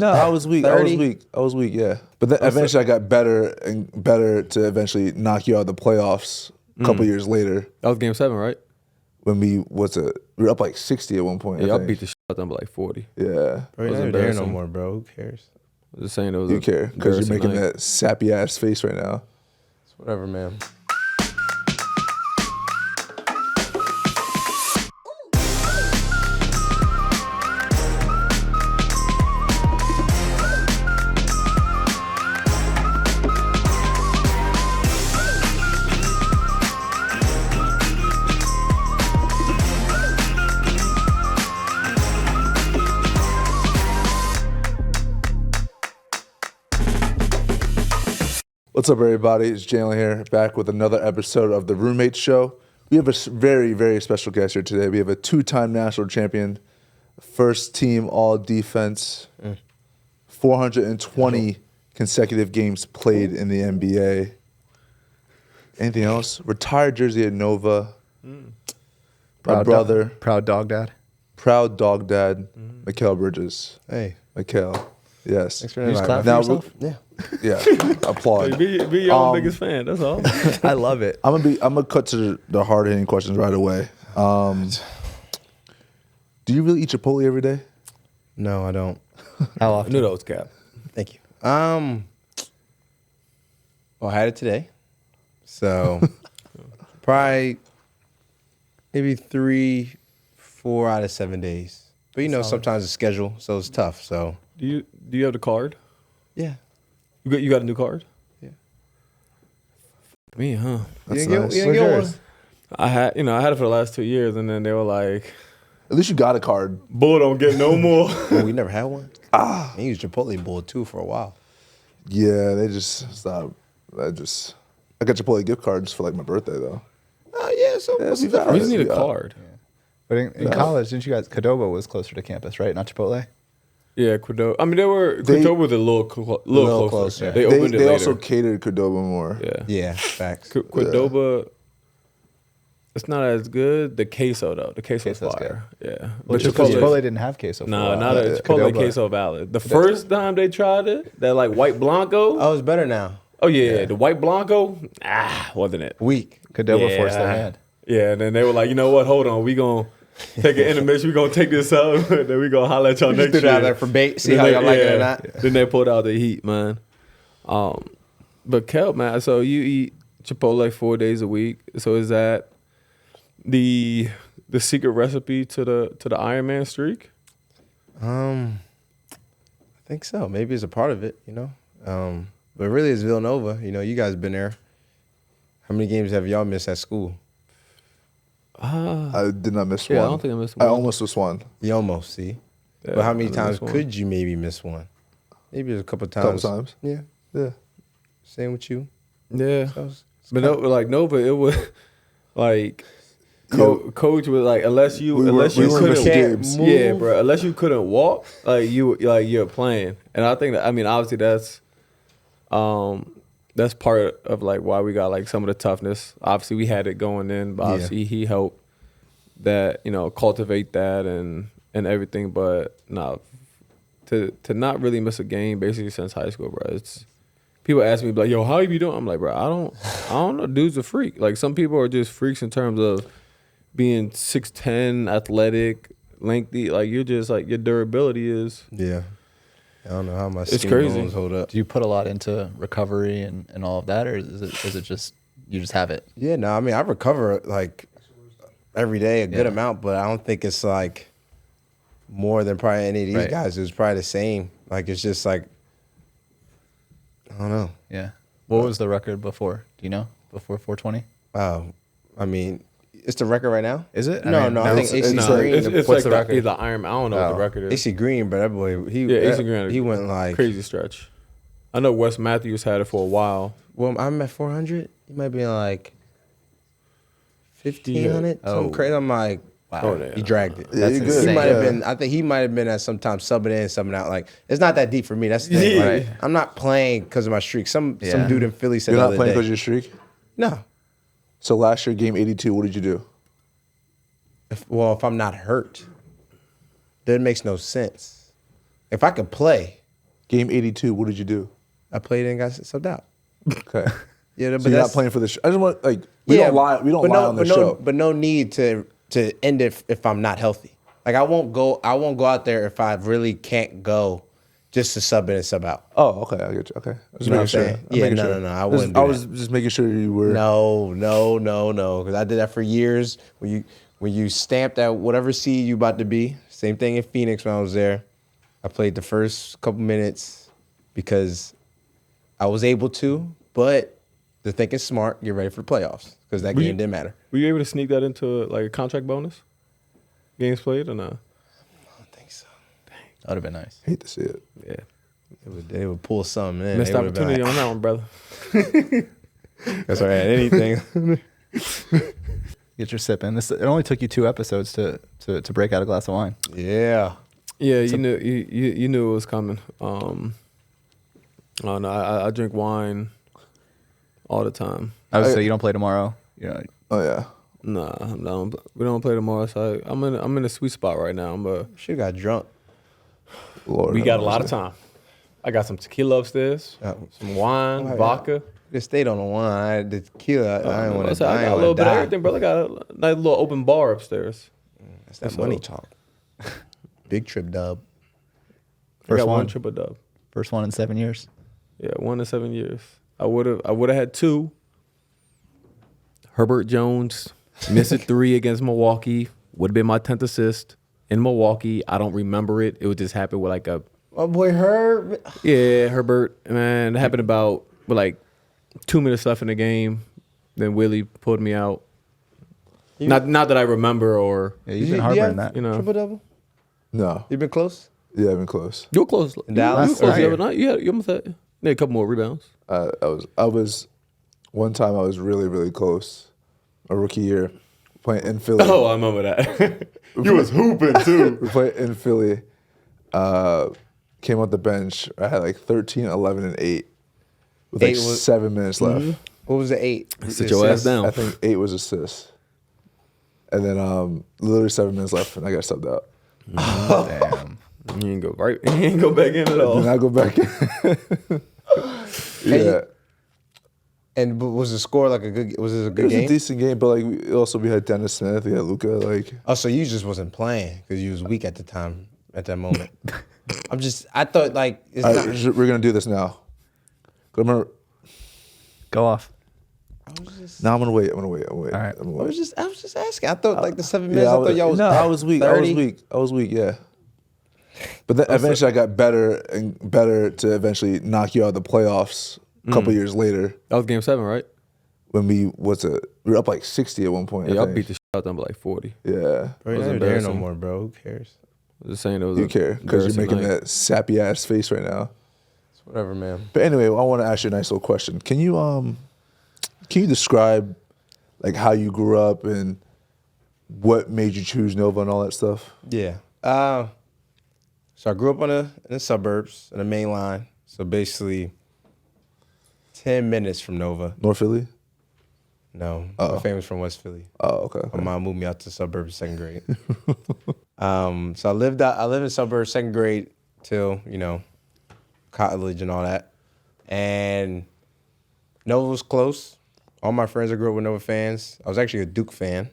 I was weak. 30? I was weak. Yeah, but then eventually I got better and better to eventually knock you out of the playoffs a couple years later. That was Game 7, right? When we were up like 60 at one point. Yeah, y'all beat the shit out of them by like 40. Yeah, Bro, you're not there no embarrassing. more, bro. Who cares? I was just saying it was you care because you're making night. that sappy ass face right now. It's whatever, man. What's up, everybody? It's Jalen here, back with another episode of The Roommates Show. We have a very, very special guest here today. We have a two-time national champion, first team all-defense, 420 consecutive games played in the NBA. Anything else? Retired jersey at Nova. My brother. Proud dog dad. Proud dog dad, Mikal Bridges. Hey. Mikal. Yes. Thanks for You just inviting clap me. for yourself? Yeah. Yeah. Applaud. Be your own biggest fan. That's all. I love it. I'm gonna cut to the hard hitting questions right away. Do you really eat Chipotle every day? No, I don't. How I often? knew that was cap. Thank you. Well, I had it today. So probably maybe 3-4 out of 7 days. But you know, sometimes it's schedule, so it's tough. So Do you have the card? yeah. You got a new card? Yeah. Me, huh? That's You didn't nice. get one? I had it for the last 2 years, and then they were like, At least you got a card. "Bull don't get no more." Oh, we never had one? I used Chipotle bowl too for a while. Yeah, they just stopped. I got Chipotle gift cards for like my birthday though. Oh, yeah. So Yeah, what's we the got We difference? just need a Yeah. card. But in college, didn't you guys? Cadoba was closer to campus, right? Not Chipotle. Yeah, Cordoba. I mean, Cordoba was a little closer. closer. They opened it They later. also catered Cordoba more. Yeah. Yeah, facts. Cordoba, it's not as good. The queso, though. The queso's Queso's fire. Yeah. Well, But because Chipotle, Chipotle didn't have queso. For a nah, while. not a Chipotle Cadoba. queso valid. The first time they tried it, that like white Blanco. Oh, it's better now. Oh, yeah. The white Blanco, wasn't it? Weak. Cadoba forced their hand. Yeah, and then they were like, you know what? Hold on. We going to take an intermission. We going to take this out. Then we going to holler at y'all next Just year. threw it out there for bait. See Then how they- y'all like it or yeah. not. Then they pulled out the heat, man. But Kel, man, so you eat Chipotle 4 days a week. So is that the secret recipe to the Iron Man streak? I think so. Maybe it's a part of it, you know. But really, it's Villanova. You know, you guys been there. How many games have y'all missed at school? I did not miss one. Yeah, I don't think I missed I one. almost missed one. You almost see. Yeah, But how many I didn't times miss one. could you maybe miss one? Maybe there's a couple times. Couple times. Yeah. Yeah. Same with you. Yeah. So But Nova, it was like coach was like unless you We couldn't missing games. yeah, bro, unless you couldn't walk, you're playing. And I think that obviously that's part of like why we got like some of the toughness. Obviously we had it going in, but obviously he helped that, cultivate that and everything. But no, to not really miss a game basically since high school, bro. It's people ask me like, "Yo, how you be doing?" I'm like, "Bro, I don't know. Dude's a freak. Like some people are just freaks in terms of being 6'10", athletic, lengthy. Like you're just like your durability is." yeah. I don't know how my It's skin crazy. bones hold up. Do you put a lot into recovery and all of that, or is it just you just have it? Yeah, no, I mean, I recover like every day a good Yeah. amount, but I don't think it's like more than probably any of these Right. guys. It was probably the same. Like, it's just like, I don't know. Yeah. What was the record before? Do you know? Before 420? I mean, it's the record right now? Is it? No, I think AC Green. It's What's like the record? either Iron. I don't know what the record is. AC Green, but that boy, AC Green. he went like, crazy stretch. I know Wes Matthews had it for a while. well, I'm at 400. He might be like 1,500. Yeah. Something Oh. crazy. I'm like, Wow. Oh, yeah. he dragged it. Yeah, That's you He good. might have Yeah. been. I think he might have been at sometimes subbing in, subbing out. Like it's not that deep for me. That's the thing. Yeah. Right? I'm not playing because of my streak. Some Yeah. dude in Philly said You're the not other playing day. because of your streak? No. So last year, game 82, what did you do? If I'm not hurt, then it makes no sense. If I could play, Game 82, what did you do? I played and got subbed out. Okay. Yeah, but So you're that's not playing for this. I just want we don't lie. We don't lie on the show. But no need to end it if I'm not healthy. Like I won't go out there if I really can't go, just to sub in and sub out. Oh, okay. I get you. Okay. I was You know what I'm making sure. saying? I'm Yeah, making no, sure. no. I wouldn't. I was just making sure you were. No. Because I did that for years. When you stamped at whatever seed you about to be. Same thing in Phoenix when I was there. I played the first couple minutes because I was able to, but they're thinking smart, get ready for the playoffs because that game didn't matter. Were you able to sneak that into like a contract bonus? Games played or not? I don't think so. That would have been nice. Hate to see it. Yeah. They would pull something in. Missed They would've been opportunity like, on that one, brother. That's all right. Anything. Get your sip in. It only took you 2 episodes to break out a glass of wine. Yeah. Yeah, you knew it was coming. Oh no, I drink wine all the time. I would say you don't play tomorrow. Oh yeah. Nah, we don't play tomorrow. So I'm in a sweet spot right now. Should got drunk. Lord. We have got a lot of mercy. time. I got some tequila upstairs, some wine, yeah. vodka. Just stayed on the one. I had the tequila. I didn't want to So I got a little bit of everything, brother. I got a nice little open bar upstairs. That's that money talk. Big trip dub. I got First one one. triple dub. First one in 7 years. Yeah, 1 in 7 years. I would have had 2. Herbert Jones missed a 3 against Milwaukee. Would have been my 10th assist in Milwaukee. I don't remember it. It would just happen with like a My boy Herb. yeah, Herbert. Man, it happened about with like 2 minutes left in the game. Then Willie pulled me out. Not that I remember or Yeah, you've been harboring that. you know. Triple double. No. You been close? Yeah, I've been close. You were close. Dallas? You were close Right. the other night. You almost had a couple more rebounds. I was one time I was really, really close. A rookie year. Playing in Philly. Oh, I remember that. You was hooping too. We played in Philly. Came off the bench. I had like 13, 11, and 8. With like 8 was- 7 minutes left. What was the 8? Sit your ass down. I think 8 was assists. And then literally 7 minutes left, and I got subbed out. Damn. You ain't go right. You ain't go back in at all. Then I go back in. Yeah. And was the score like a good? Was it a It good was a game? decent game, but like we had Dennis Smith, we had Luca. Like Oh, so you just wasn't playing because you was weak at the time, at that moment. I thought like it's all not. right, we're gonna do this now. Remember? Go off. No, I'm gonna wait. I'm gonna wait. All right. I'm gonna I wait. was just asking. I thought like the 7 minutes. Yeah, I thought y'all was. no, I was weak. 30. I was weak. Yeah. But then eventually I got better and better to eventually knock you out of the playoffs a couple years later That was game 7, right? when we were up like 60 at one point. Yeah, I I think. beat the shit out of them by like 40. Yeah. Bro, was you're not there no embarrassing. more, bro. Who cares? I was just saying it was You a care because you're embarrassing making night. that sappy ass face right now. It's whatever, man. But anyway, I want to ask you a nice little question. Can you describe like how you grew up and what made you choose Nova and all that stuff? Yeah. So I grew up in the suburbs, in the main line. So basically, 10 minutes from Nova. North Philly? No, my family's from West Philly. Oh, okay. My mom moved me out to the suburbs second grade. So I lived in the suburbs second grade till, college and all that. And Nova was close. All my friends I grew up with Nova fans. I was actually a Duke fan.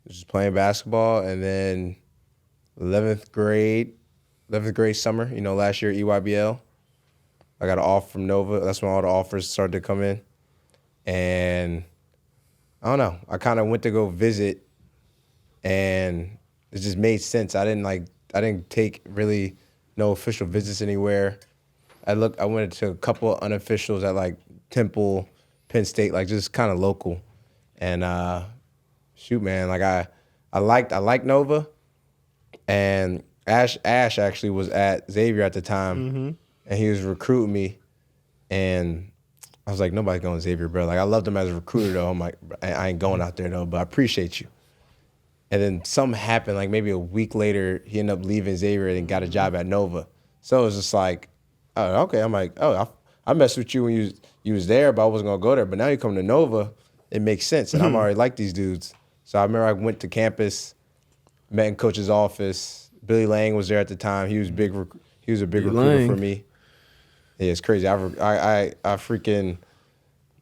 Just playing basketball, and then 11th grade summer, last year EYBL, I got an offer from Nova. That's when all the offers started to come in. And I don't know. I kind of went to go visit, and it just made sense. I didn't take really no official visits anywhere. I went to a couple of unofficials at like Temple, Penn State, like just kind of local. And shoot, man, like I liked Nova, and Ash actually was at Xavier at the time, and he was recruiting me, and I was like, nobody's going to Xavier, bro. Like I loved him as a recruiter though. I'm like, I ain't going out there though, but I appreciate you. And then something happened, like maybe a week later, he ended up leaving Xavier and got a job at Nova. So it was just like, oh, okay. I'm like, oh, I messed with you when you was there, but I wasn't gonna go there. But now you come to Nova, it makes sense. And I'm already like these dudes. So I remember I went to campus, met in coach's office, Billy Lang was there at the time. He was a big recruiter for me. Yeah, it's crazy.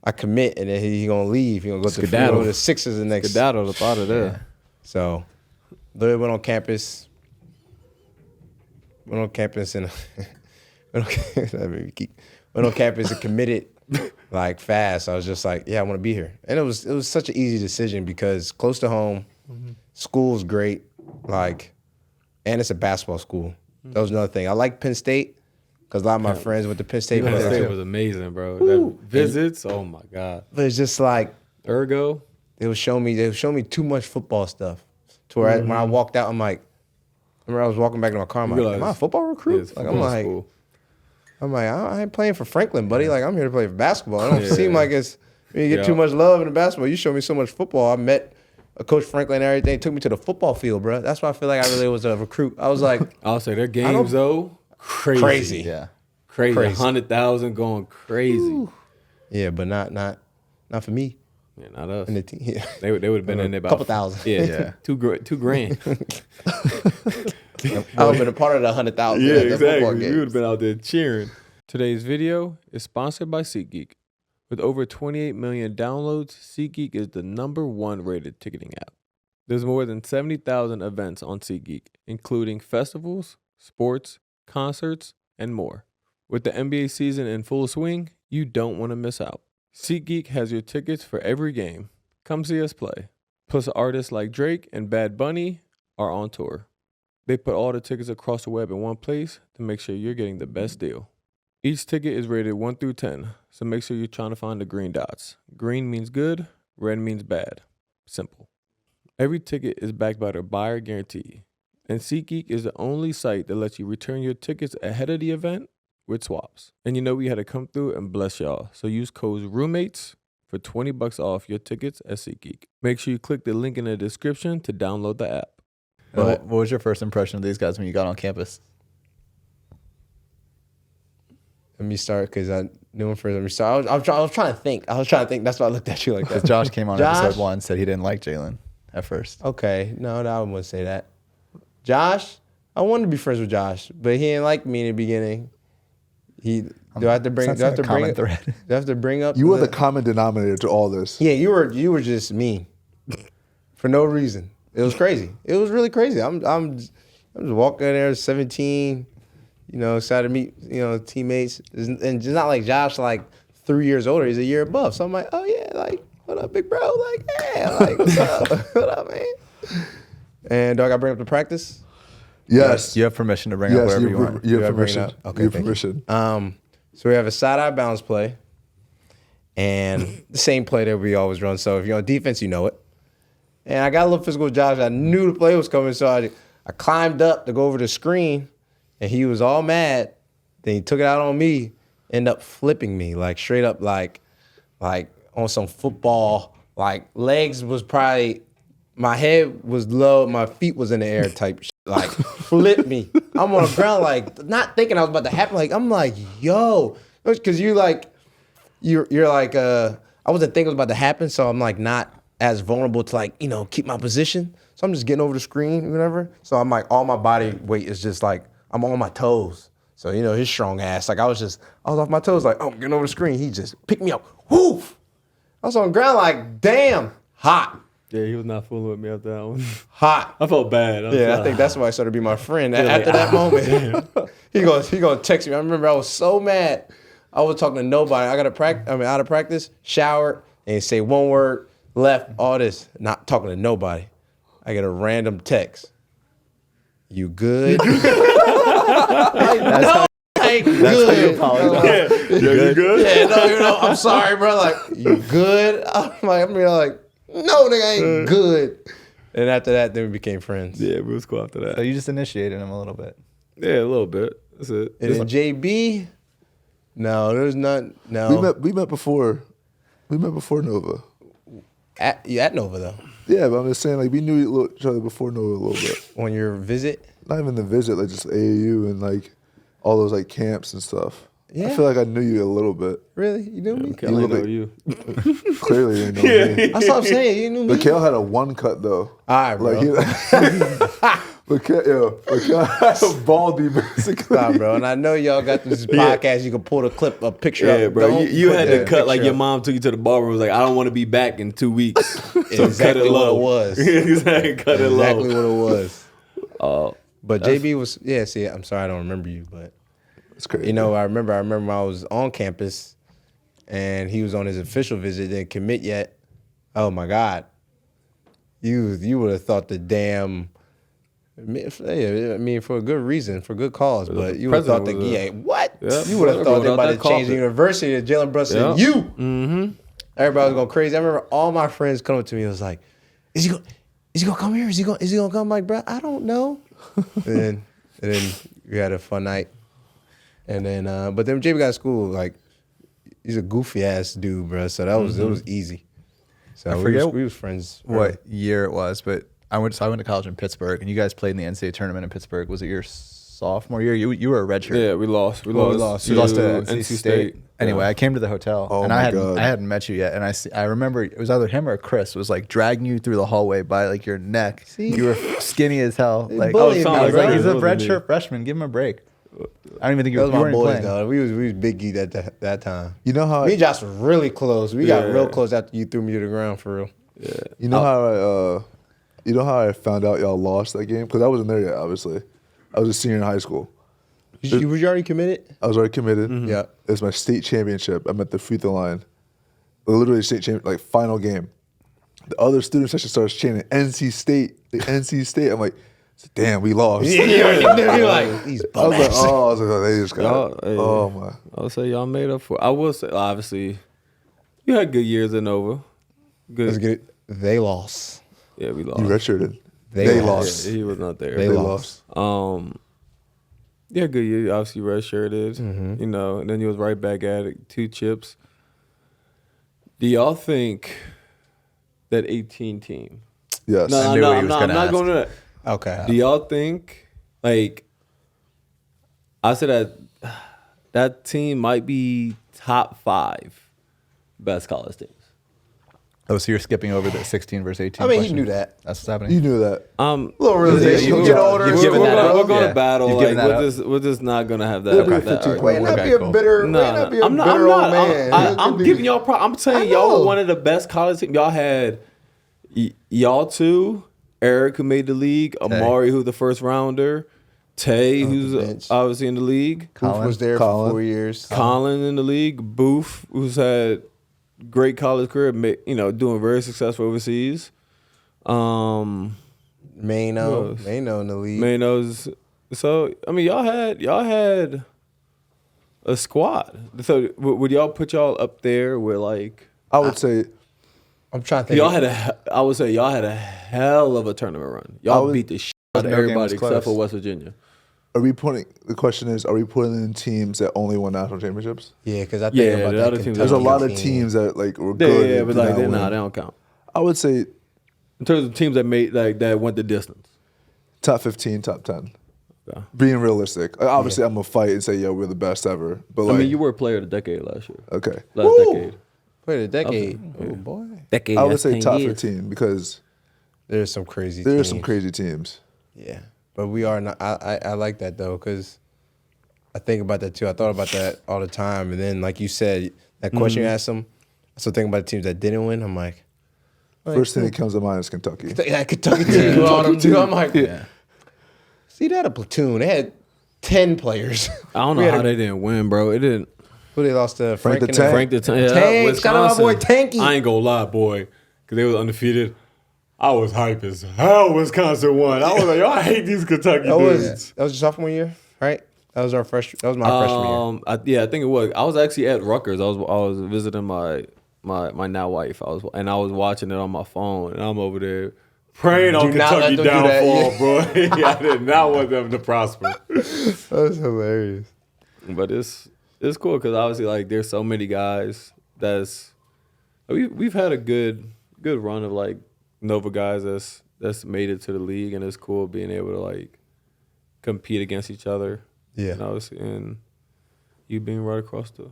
I commit, and then he gonna leave. He gonna go to the Sixers the next. Skedaddle up out of there. Yeah. So, literally went on campus. And committed like fast. I was just like, yeah, I want to be here, and it was such an easy decision because close to home, school's great, like, and it's a basketball school. That was another thing. I like Penn State. Because a lot of my friends went to Penn State. Penn State was amazing, bro. That visits, oh my God. But it's just like Ergo. They would show me too much football stuff. To where when I walked out, I'm like, I remember I was walking back to my car. I'm like, am I a football recruit? Like I'm like, I ain't playing for Franklin, buddy. Like I'm here to play for basketball. It don't seem like it's when you get too much love in the basketball. You show me so much football. I met Coach Franklin and everything. Took me to the football field, bro. That's why I feel like I really was a recruit. I was like, I'll say their games though. Crazy. Yeah. Crazy. 100,000 going crazy. Ooh. Yeah, but not for me. Yeah, not us. And the team, yeah. They would have been in there about a couple thousand. Yeah. $2,000. I would have been a part of the 100,000. Yeah, exactly. We would have been out there cheering. Today's video is sponsored by SeatGeek. With over 28 million downloads, SeatGeek is the #1 rated ticketing app. There's more than 70,000 events on SeatGeek, including festivals, sports, concerts, and more. With the NBA season in full swing, you don't want to miss out. SeatGeek has your tickets for every game. Come see us play. Plus, artists like Drake and Bad Bunny are on tour. They put all the tickets across the web in one place to make sure you're getting the best deal. Each ticket is rated 1 through 10, so make sure you're trying to find the green dots. Green means good, red means bad. Simple. Every ticket is backed by their buyer guarantee, and SeatGeek is the only site that lets you return your tickets ahead of the event with swaps. And you know we had to come through and bless y'all, so use code ROOMMATES for $20 off your tickets at SeatGeek. Make sure you click the link in the description to download the app. What was your first impression of these guys when you got on campus? Let me start because I knew him first. Let me start. I was trying to think. That's why I looked at you like that. Because Josh came on episode 1, said he didn't like Jalen at first. Okay, no, I wouldn't say that. Josh, I wanted to be friends with Josh, but he didn't like me in the beginning. Do I have to bring up? You were the common denominator to all this. Yeah, you were just mean for no reason. It was crazy. It was really crazy. I'm just walking there, 17, excited to meet teammates, and just not like Josh, like 3 years older. He's a year above. So I'm like, oh yeah, like what up, big bro? Like yeah, like what's up? What up, man? And do I got to bring up the practice? Yes. You have permission to bring up whatever you want. You have permission. Okay, you have permission. So we have a side-eye bounce play and the same play that we always run. So if you're on defense, you know it. And I got a little physical with Josh. I knew the play was coming, so I climbed up to go over the screen, and he was all mad. Then he took it out on me, ended up flipping me, like straight up like on some football, like legs was probably, my head was low, my feet was in the air type shit. Like, flip me. I'm on the ground, like, not thinking I was about to happen. Like, I'm like, yo. Because you're like, I wasn't thinking it was about to happen, so I'm like not as vulnerable to like, keep my position. So I'm just getting over the screen or whatever. So I'm like, all my body weight is just like, I'm on my toes. So, his strong ass, like I was off my toes, like, oh, I'm getting over the screen. He just picked me up. Woof. I was on the ground like, damn, hot. Yeah, he was not fooling with me after that one. Hot. I felt bad. I think that's why I started to be my friend. After that moment, he gonna text me. I remember I was so mad. I was talking to nobody. I got out of practice, showered, and say one word, left, all this, not talking to nobody. I get a random text. You good? That's how you apologize. You good? Yeah, no, I'm sorry, bro. Like, you good? I'm like, no, nigga, I ain't good. And after that, then we became friends. Yeah, we was cool after that. So you just initiated him a little bit. Yeah, a little bit. That's it. And then JB, no, there's none. No, We met before Nova. at Nova though. Yeah, but I'm just saying, like, we knew each other before Nova a little bit. On your visit, Not even the visit, like just AAU and like all those like camps and stuff. Yeah. I feel like I knew you a little bit. really? You knew me? Kelly know you. Clearly, you know me. That's what I'm saying. You knew me. But Kale had a one cut though. All right, bro. Like, Baldy basically. Nah, bro. And I know y'all got this podcast. You can pull a picture Yeah, up. bro. Don't You put had the to cut like picture your up. mom took you to the barber. Was like, I don't want to be back in 2 weeks. So Exactly cut it what low. it was. Exactly, cut it Exactly low. what it was. But That's- JB was, yeah, see, I'm sorry I don't remember you, but It's crazy. you know, I remember when I was on campus and he was on his official visit, didn't commit yet. Oh my God. You would have thought the damn, I mean, for a good reason, for good cause, but you would have thought president what? Yeah, You would have thought they without about that to change the carpet. university. And Jalen Brunson said, Yeah. you. Mm-hmm. Everybody was going crazy. I remember all my friends coming to me and was like, is he gonna come here? Is he gonna come? I'm like, bro, I don't know. and then we had a fun night. And then, but then JB got to school, like, he's a goofy ass dude, bro. So that was it was easy. So I forget we was friends. what year it was, but I went to college in Pittsburgh, and you guys played in the NCAA tournament in Pittsburgh. Was it your sophomore year? You were a redshirt. Yeah, we lost. We lost. You lost to NC State. Anyway, Yeah. I came to the hotel, Oh and my God. I hadn't met you yet, and I remember it was either him or Chris was like dragging you through the hallway by like your neck. See? You were skinny as hell. Like bullied I was me, like, bro. he's a It wasn't redshirt freshman. Give him a break. I don't even think you Those were my you weren't boys, playing. though. We was big geek at that time. You know how Me and Josh was really close. We got Yeah. real close after you threw me to the ground for real. you know how I found out y'all lost that game? Because I wasn't there yet, obviously. I was a senior in high school. Was you already committed? I was already committed. Yeah. It was my state championship. I'm at the free throw line. Literally state champion, like final game. The other student section starts chanting NC State, the NC State. I'm like, damn, we lost. You're like, these I was like, bum oh, they just got Y'all, it. hey, Oh my. I would say y'all made up for. I will say, obviously, you had good years at Nova. Good. That's good. They lost. Yeah, we lost. You redshirted. They They lost. lost. Yeah, he was not there. They They lost. lost. Yeah, good year. Obviously, redshirted. You know, and then you was right back at it. 2 chips. Do y'all think that 18 team? Yes. No, knew no, what he I'm was not. gonna I'm not ask. going to that. Okay. Do y'all think, like, I said that team might be top 5 best college teams. Oh, so you're skipping over the 16 versus 18. I mean, he question? knew that. That's what's happening. You knew that. Little realization. you- You get older. you've We're, given we're that gonna, up. we're gonna Yeah. battle. You've Like given that up. we're just not gonna have that. It'll be a that 15 argument. Wait, not Okay, be a cool. bitter. No, wait, not be a I'm not. bitter I'm old not. man. I'm giving y'all. I'm telling you, y'all know. were one of the best college teams. Y'all had y'all two, Eric who made the league, Amari who's the first rounder, Tay who's bench. obviously in the league, Booth was there Colin. for 4 years. Colin in the league, Booth who's had great college career, doing very successful overseas. Mano Who else? in the league. Manos. So I mean, y'all had a squad. So would y'all put y'all up there where like I would say I'm trying to think. I would say y'all had a hell of a tournament run. Y'all beat the shit out of No game everybody was except close. for West Virginia. the question is, are we putting in teams that only won national championships? Yeah, because I think Yeah, about the that other teams- There's a Kentucky lot of team. teams that like were Yeah, good. yeah, and but did like not they win. don't count. I would say In terms of teams that made that went the distance. top 15, top 10. Yeah. Being realistic. Obviously, I'm gonna fight and say, yo, we're the best ever. But I like, mean, you were player of the decade last year. okay. Last decade. Wait a decade. Oh boy. Decade. I would say top 15 because There's some crazy. there are teams. some crazy teams. Yeah, but we are not. I like that though because I think about that too. I thought about that all the time, and then like you said, that question you asked them. I still think about the teams that didn't win. I'm like, First thing that comes to mind is Kentucky. that Kentucky team do all them too. I'm like, see that a platoon. They had 10 players. I don't We know had how a- they didn't win, bro. It didn't. Who they lost to? Frank the and Tank. Frank the Tank. Tank. Shout out my boy Tanky. I ain't gonna lie, boy, because they was undefeated. I was hype as hell. Wisconsin won. I was like, y'all hate these Kentucky That dudes. was your sophomore year, right? That was my freshman year. I think it was. I was actually at Rutgers. I was visiting my now wife. I was watching it on my phone, and I'm over there praying on Do not let Kentucky them do that, downfall, bro. I did not want them to prosper. That was hilarious. But it's cool because obviously like there's so many guys we've had a good run of like Nova guys that's made it to the league, and it's cool being able to like compete against each other. Yeah. And you being right across the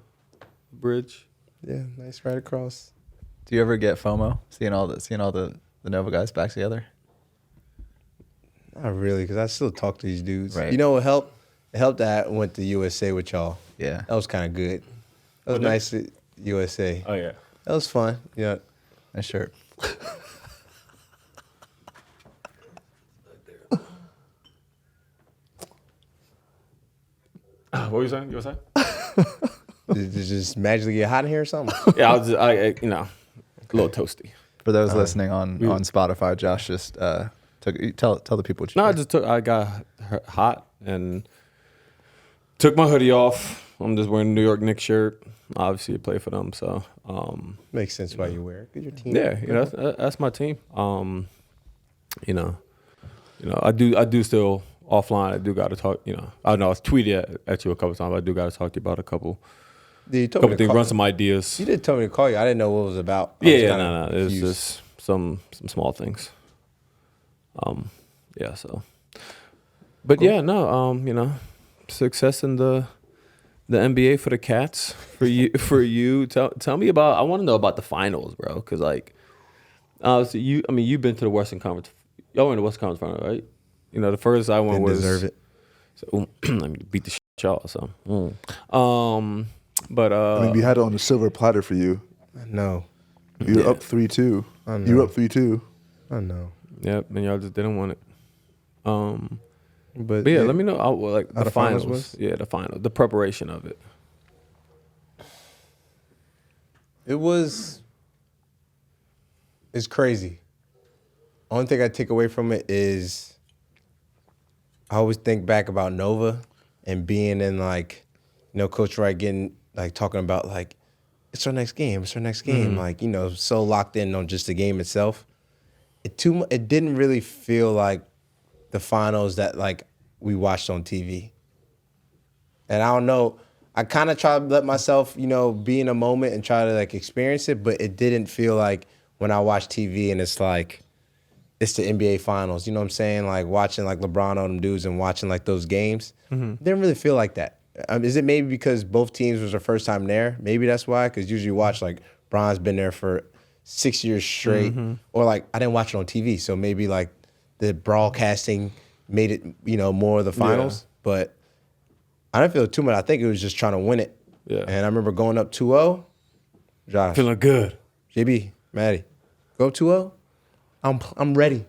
bridge. Yeah, nice right across. Do you ever get FOMO seeing all the Nova guys back together? Not really, because I still talk to these dudes. Right. You know what helped? It helped that I went to USA with y'all. Yeah. That was kind of good. That was nice at USA. Oh yeah. That was fun. Yeah. Nice shirt. What were you saying? You were saying? Did it just magically get hot in here or something? Yeah, I was just, a little toasty. For those listening on Spotify, Josh just tell the people what you No, did. I got hot and took my hoodie off. I'm just wearing a New York Knicks shirt. Obviously, I play for them, so Makes sense why you wear it. 'Cause your team. yeah, that's my team. I do still offline. I do got to talk. I know I tweeted at you a couple times. I do got to talk to you about a couple You told me to things, call- run some ideas. You did tell me to call you. I didn't know what it was about. I was Yeah, kinda no. It's confused. just some small things. So. But Cool. yeah, no. Success in the NBA for the Cats. For you. Tell me about. I want to know about the finals, bro. Because so you've been to the Western Conference. Y'all were in the Western Conference final, right? The first I went Didn't was deserve it. So, I mean, beat the shit out y'all. So, but we had it on a silver platter for you. No. You were up 3-2. I know. You were up 3-2. I know. Yep, and y'all just didn't want it. But Yeah, let me know How the the finals. finals was? Yeah, the final, the preparation of it. It's crazy. Only thing I take away from it is I always think back about Nova and being in Coach Wright talking about it's our next game, so locked in on just the game itself. It didn't really feel like the finals that we watched on TV. And I don't know, I kind of try to let myself, be in a moment and try to experience it, but it didn't feel like when I watch TV and it's it's the NBA finals. You know what I'm saying? Watching LeBron on them dudes and watching those games. It didn't really feel like that. Is it maybe because both teams was their first time there? Maybe that's why, because usually you watch Bron's been there for 6 years straight, or I didn't watch it on TV, so maybe the broadcasting made it more of the finals. Yeah. But I didn't feel too much. I think it was just trying to win it. Yeah. And I remember going up 2-0. Josh, Feeling good. JB, Maddie, go up 2-0. I'm ready.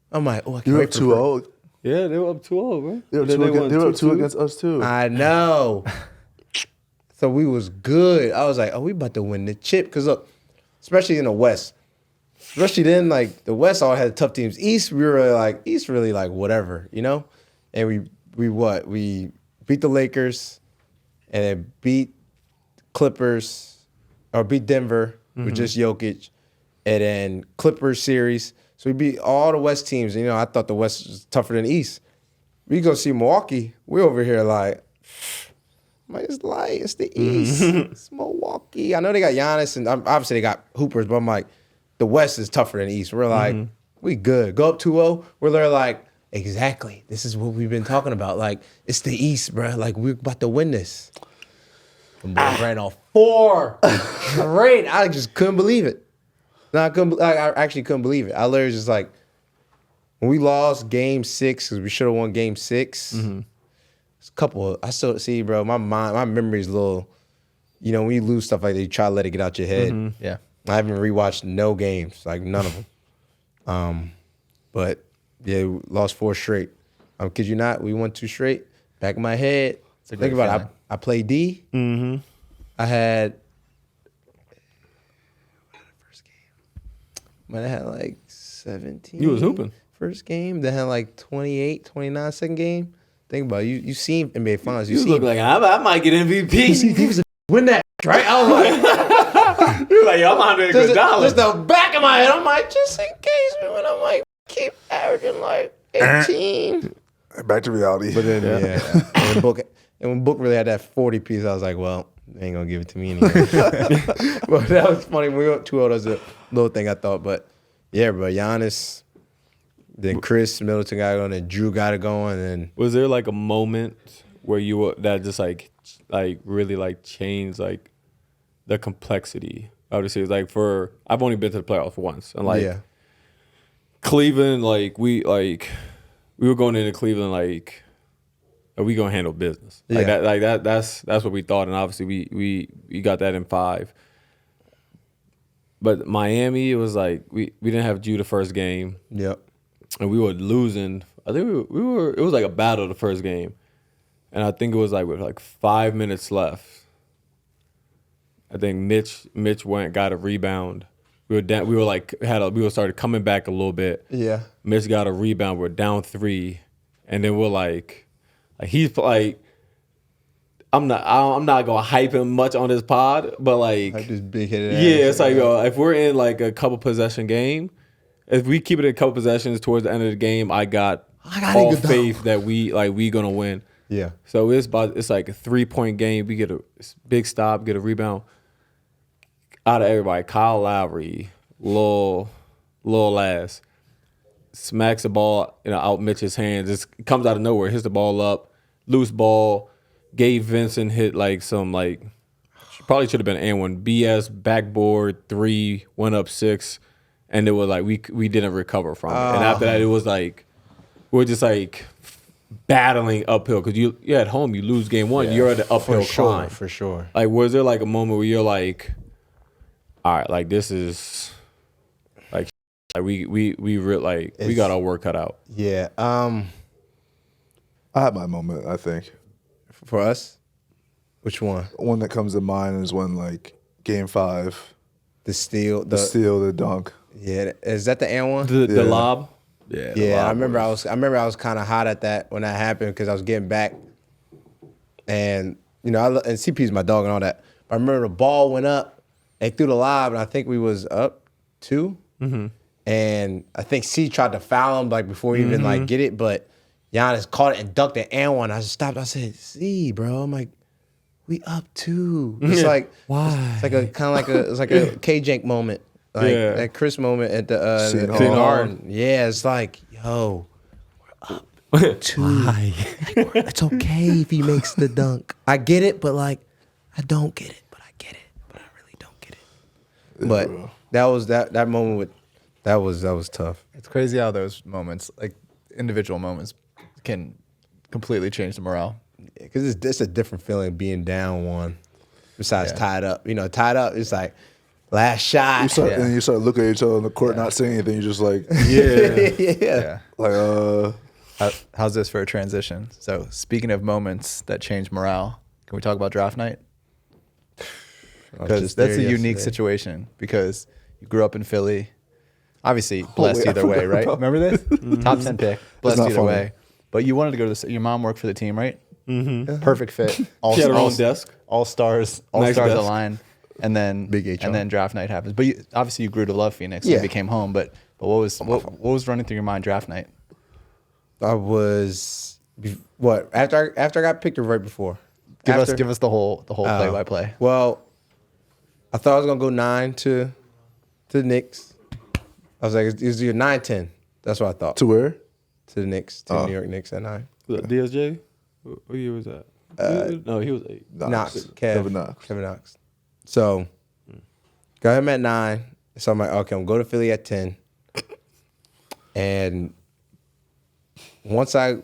I'm like, I can't You were up wait for 2-0. Yeah, they were up 2-0, bro. They were Then won up 2 2-2. against us, too. I know. So we was good. I was like, we about to win the chip. Because look, especially in the West, especially then, the West all had tough teams. East, we were East really whatever, And we beat the Lakers and then beat Clippers, or beat Denver with just Jokic, and then Clippers series. So we beat all the West teams. And, I thought the West was tougher than the East. We go see Milwaukee. We over here it's the East. It's Milwaukee. I know they got Giannis, and obviously they got hoopers, but I'm like, the West is tougher than the East. We're we good. Go up 2-0. We're there exactly. This is what we've been talking about. It's the East, bro. We're about to win this. The boys ran off 4 straight. I just couldn't believe it. No, I actually couldn't believe it. I literally just when we lost Game 6, because we should have won Game 6. It's a couple. I still see, bro. My memory's a little. When you lose stuff like that, you try to let it get out your head. Yeah. I haven't rewatched no games, none of them. But yeah, we lost 4 straight. Kid you not, we won 2 straight. Back in my head, a great think about it. feeling. I played D. I had. Might have had 17. You was hooping. First game. Then had 28, 29 second game. Think about it. You seen NBA Finals. You seen look like I might get MVP. he was a win that, right? I was like, You're like, yo, I'm $100 just dollars. the back of my head. I'm like, just in case we win, I'm keep averaging 18. Back to reality. But then, yeah. And when Book really had that 40 piece, I was like, well, they ain't going to give it to me anyway. But that was funny. When we went 2-0, that was a little thing I thought. But, yeah, bro, Giannis, then Chris Middleton got it going, and Drew got it going. And Was there a moment where you were that just really changed the complexity of the series? I've only been to the playoffs once, and yeah. Cleveland, we were going into Cleveland like, are we gonna handle business? Like Yeah. that's what we thought, and obviously we got that in 5. But Miami, it was like we didn't have Jew the first game, Yep. and we were losing. I think we were. It was like a battle the first game, and I think it was like with like 5 minutes left. I think Mitch got a rebound. We were down, we were like we were started coming back a little bit. Yeah. Mitch got a rebound. We're down 3, and then we're like he's like. I'm not gonna hype him much on this pod, but like just big headed. yeah, it's like if we're in like a couple possession game, if we keep it in a couple possessions towards the end of the game, I got all faith that we gonna win. Yeah. So it's like a 3-point game. We get a big stop, get a rebound out of everybody. Kyle Lowry, little ass, smacks the ball out Mitch's hands. It comes out of nowhere, hits the ball up, loose ball. Gabe Vincent hit like some probably should have been an one BS backboard 3, went up 6, and it was like we didn't recover from it. And after that, it was like we're just like battling uphill because you're at home, you lose game 1, you're at the uphill climb. For sure. Like, was there like a moment where you're like, all right, like this is like we got our work cut out. Yeah. I had my moment, I think. For us, which one? One that comes to mind is when like Game 5, The steal. the steal, the dunk. Yeah. Is that the and one? The lob. Yeah. the Yeah, lob I remember. I was kind of hot at that when that happened because I was getting back, and and CP's my dog and all that. But I remember the ball went up, they threw the lob, and I think we was up 2, and I think C tried to foul him like before he even like get it, but Giannis caught it and dunked it and one. I just stopped. I said, "C, bro." I'm like, "We up 2." It's like why? It's like a kind of like it's like a K-Jank moment, like that Chris moment at the Seton the Hall. Garden. Yeah, it's like, yo, we're up 2. Why? Like, it's okay if he makes the dunk. I get it, but like, I don't get it, but I get it, but I really don't get it. But that was that moment with that was tough. It's crazy how those moments, like individual moments, can completely change the morale. Because it's a different feeling being down 1 besides tied up. Tied up, it's like last shot. And you start looking at each other on the court, not saying anything. You're just like, Yeah. like, How's this for a transition? So speaking of moments that change morale, can we talk about draft night? Because that's a unique situation because you grew up in Philly. Obviously, blessed I either way, forgot right? about- Remember this? Top 10 pick. Blessed not either funny. way. But you wanted to go to your mom worked for the team, right? Mm-hmm. Perfect fit. All, She had her own desk. All stars Nice desk. align. And then Big HR. and then draft night happens. But obviously you grew to love Phoenix and Yeah. you became home. But what was running through your mind draft night? I was after I got picked or right before. Give us the whole play by play. Well, I thought I was gonna go 9 to the Knicks. I was like, it was either 9-10. That's what I thought. to where? To the Knicks, to the New York Knicks at 9. Was that DSJ? What year was that? No, he was 8. Knox, Kevin Knox. Kevin Knox. So got him at 9. So I'm like, okay, I'm going to Philly at 10. And once I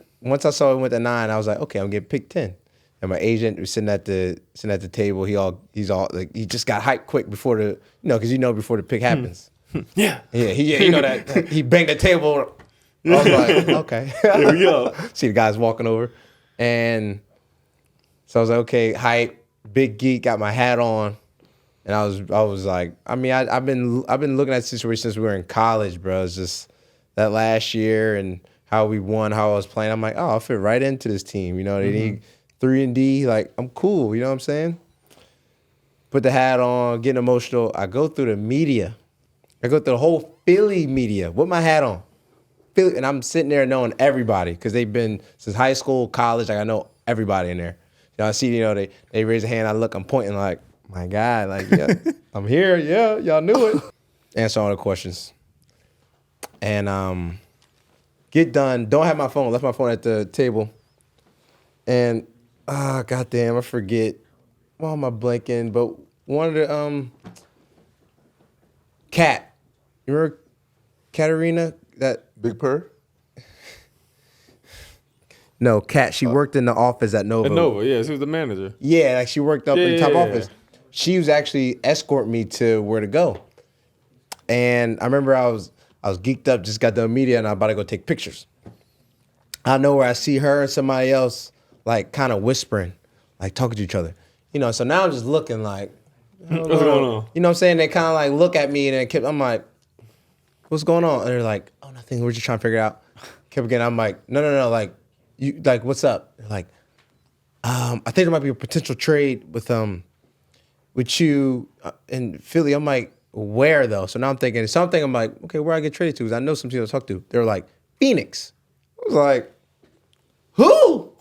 saw he went to 9, I was like, okay, I'm getting picked 10. And my agent was sitting at the table. He's all like, he just got hyped quick before because before the pick happens. Yeah. Yeah, that he banged the table. I was like, okay. Here we go. See the guys walking over. And so I was like, okay, hype, big geek, got my hat on. And I was like, I've been looking at the situation since we were in college, bro. It's just that last year and how we won, how I was playing. I'm like, oh, I'll fit right into this team. They need 3-and-D. Like, I'm cool. You know what I'm saying? Put the hat on, getting emotional. I go through the media. I go through the whole Philly media with my hat on. Philly, and I'm sitting there knowing everybody because they've been since high school, college. Like, I know everybody in there. I see, they raise a hand. I look, I'm pointing like, my God, like, yeah, I'm here. Yeah, y'all knew it. Answer all the questions. And get done. Don't have my phone. Left my phone at the table. And, goddamn, I forget. Why am I blanking? But one of the, Kat. You remember Katarina? That Big Purr? No, Kat. She worked in the office at Nova. At Nova, yeah, she was the manager. Yeah, like she worked up in the top Yeah. office. She was actually escorting me to where to go. And I remember I was geeked up, just got done media, and I'm about to go take pictures. I know where I see her and somebody else like kind of whispering, like talking to each other. So now I'm just looking like, What's going on? You know what I'm saying? They kind of like look at me and I'm like, what's going on? And they're like, oh, nothing. We're just trying to figure it out. Kept again. I'm like, no. Like, you like, what's up? They're like, I think there might be a potential trade with you in Philly. I'm like, where though? So now I'm thinking, I'm like, okay, where I get traded to? Because I know some people to talk to. They're like, Phoenix. I was like, who?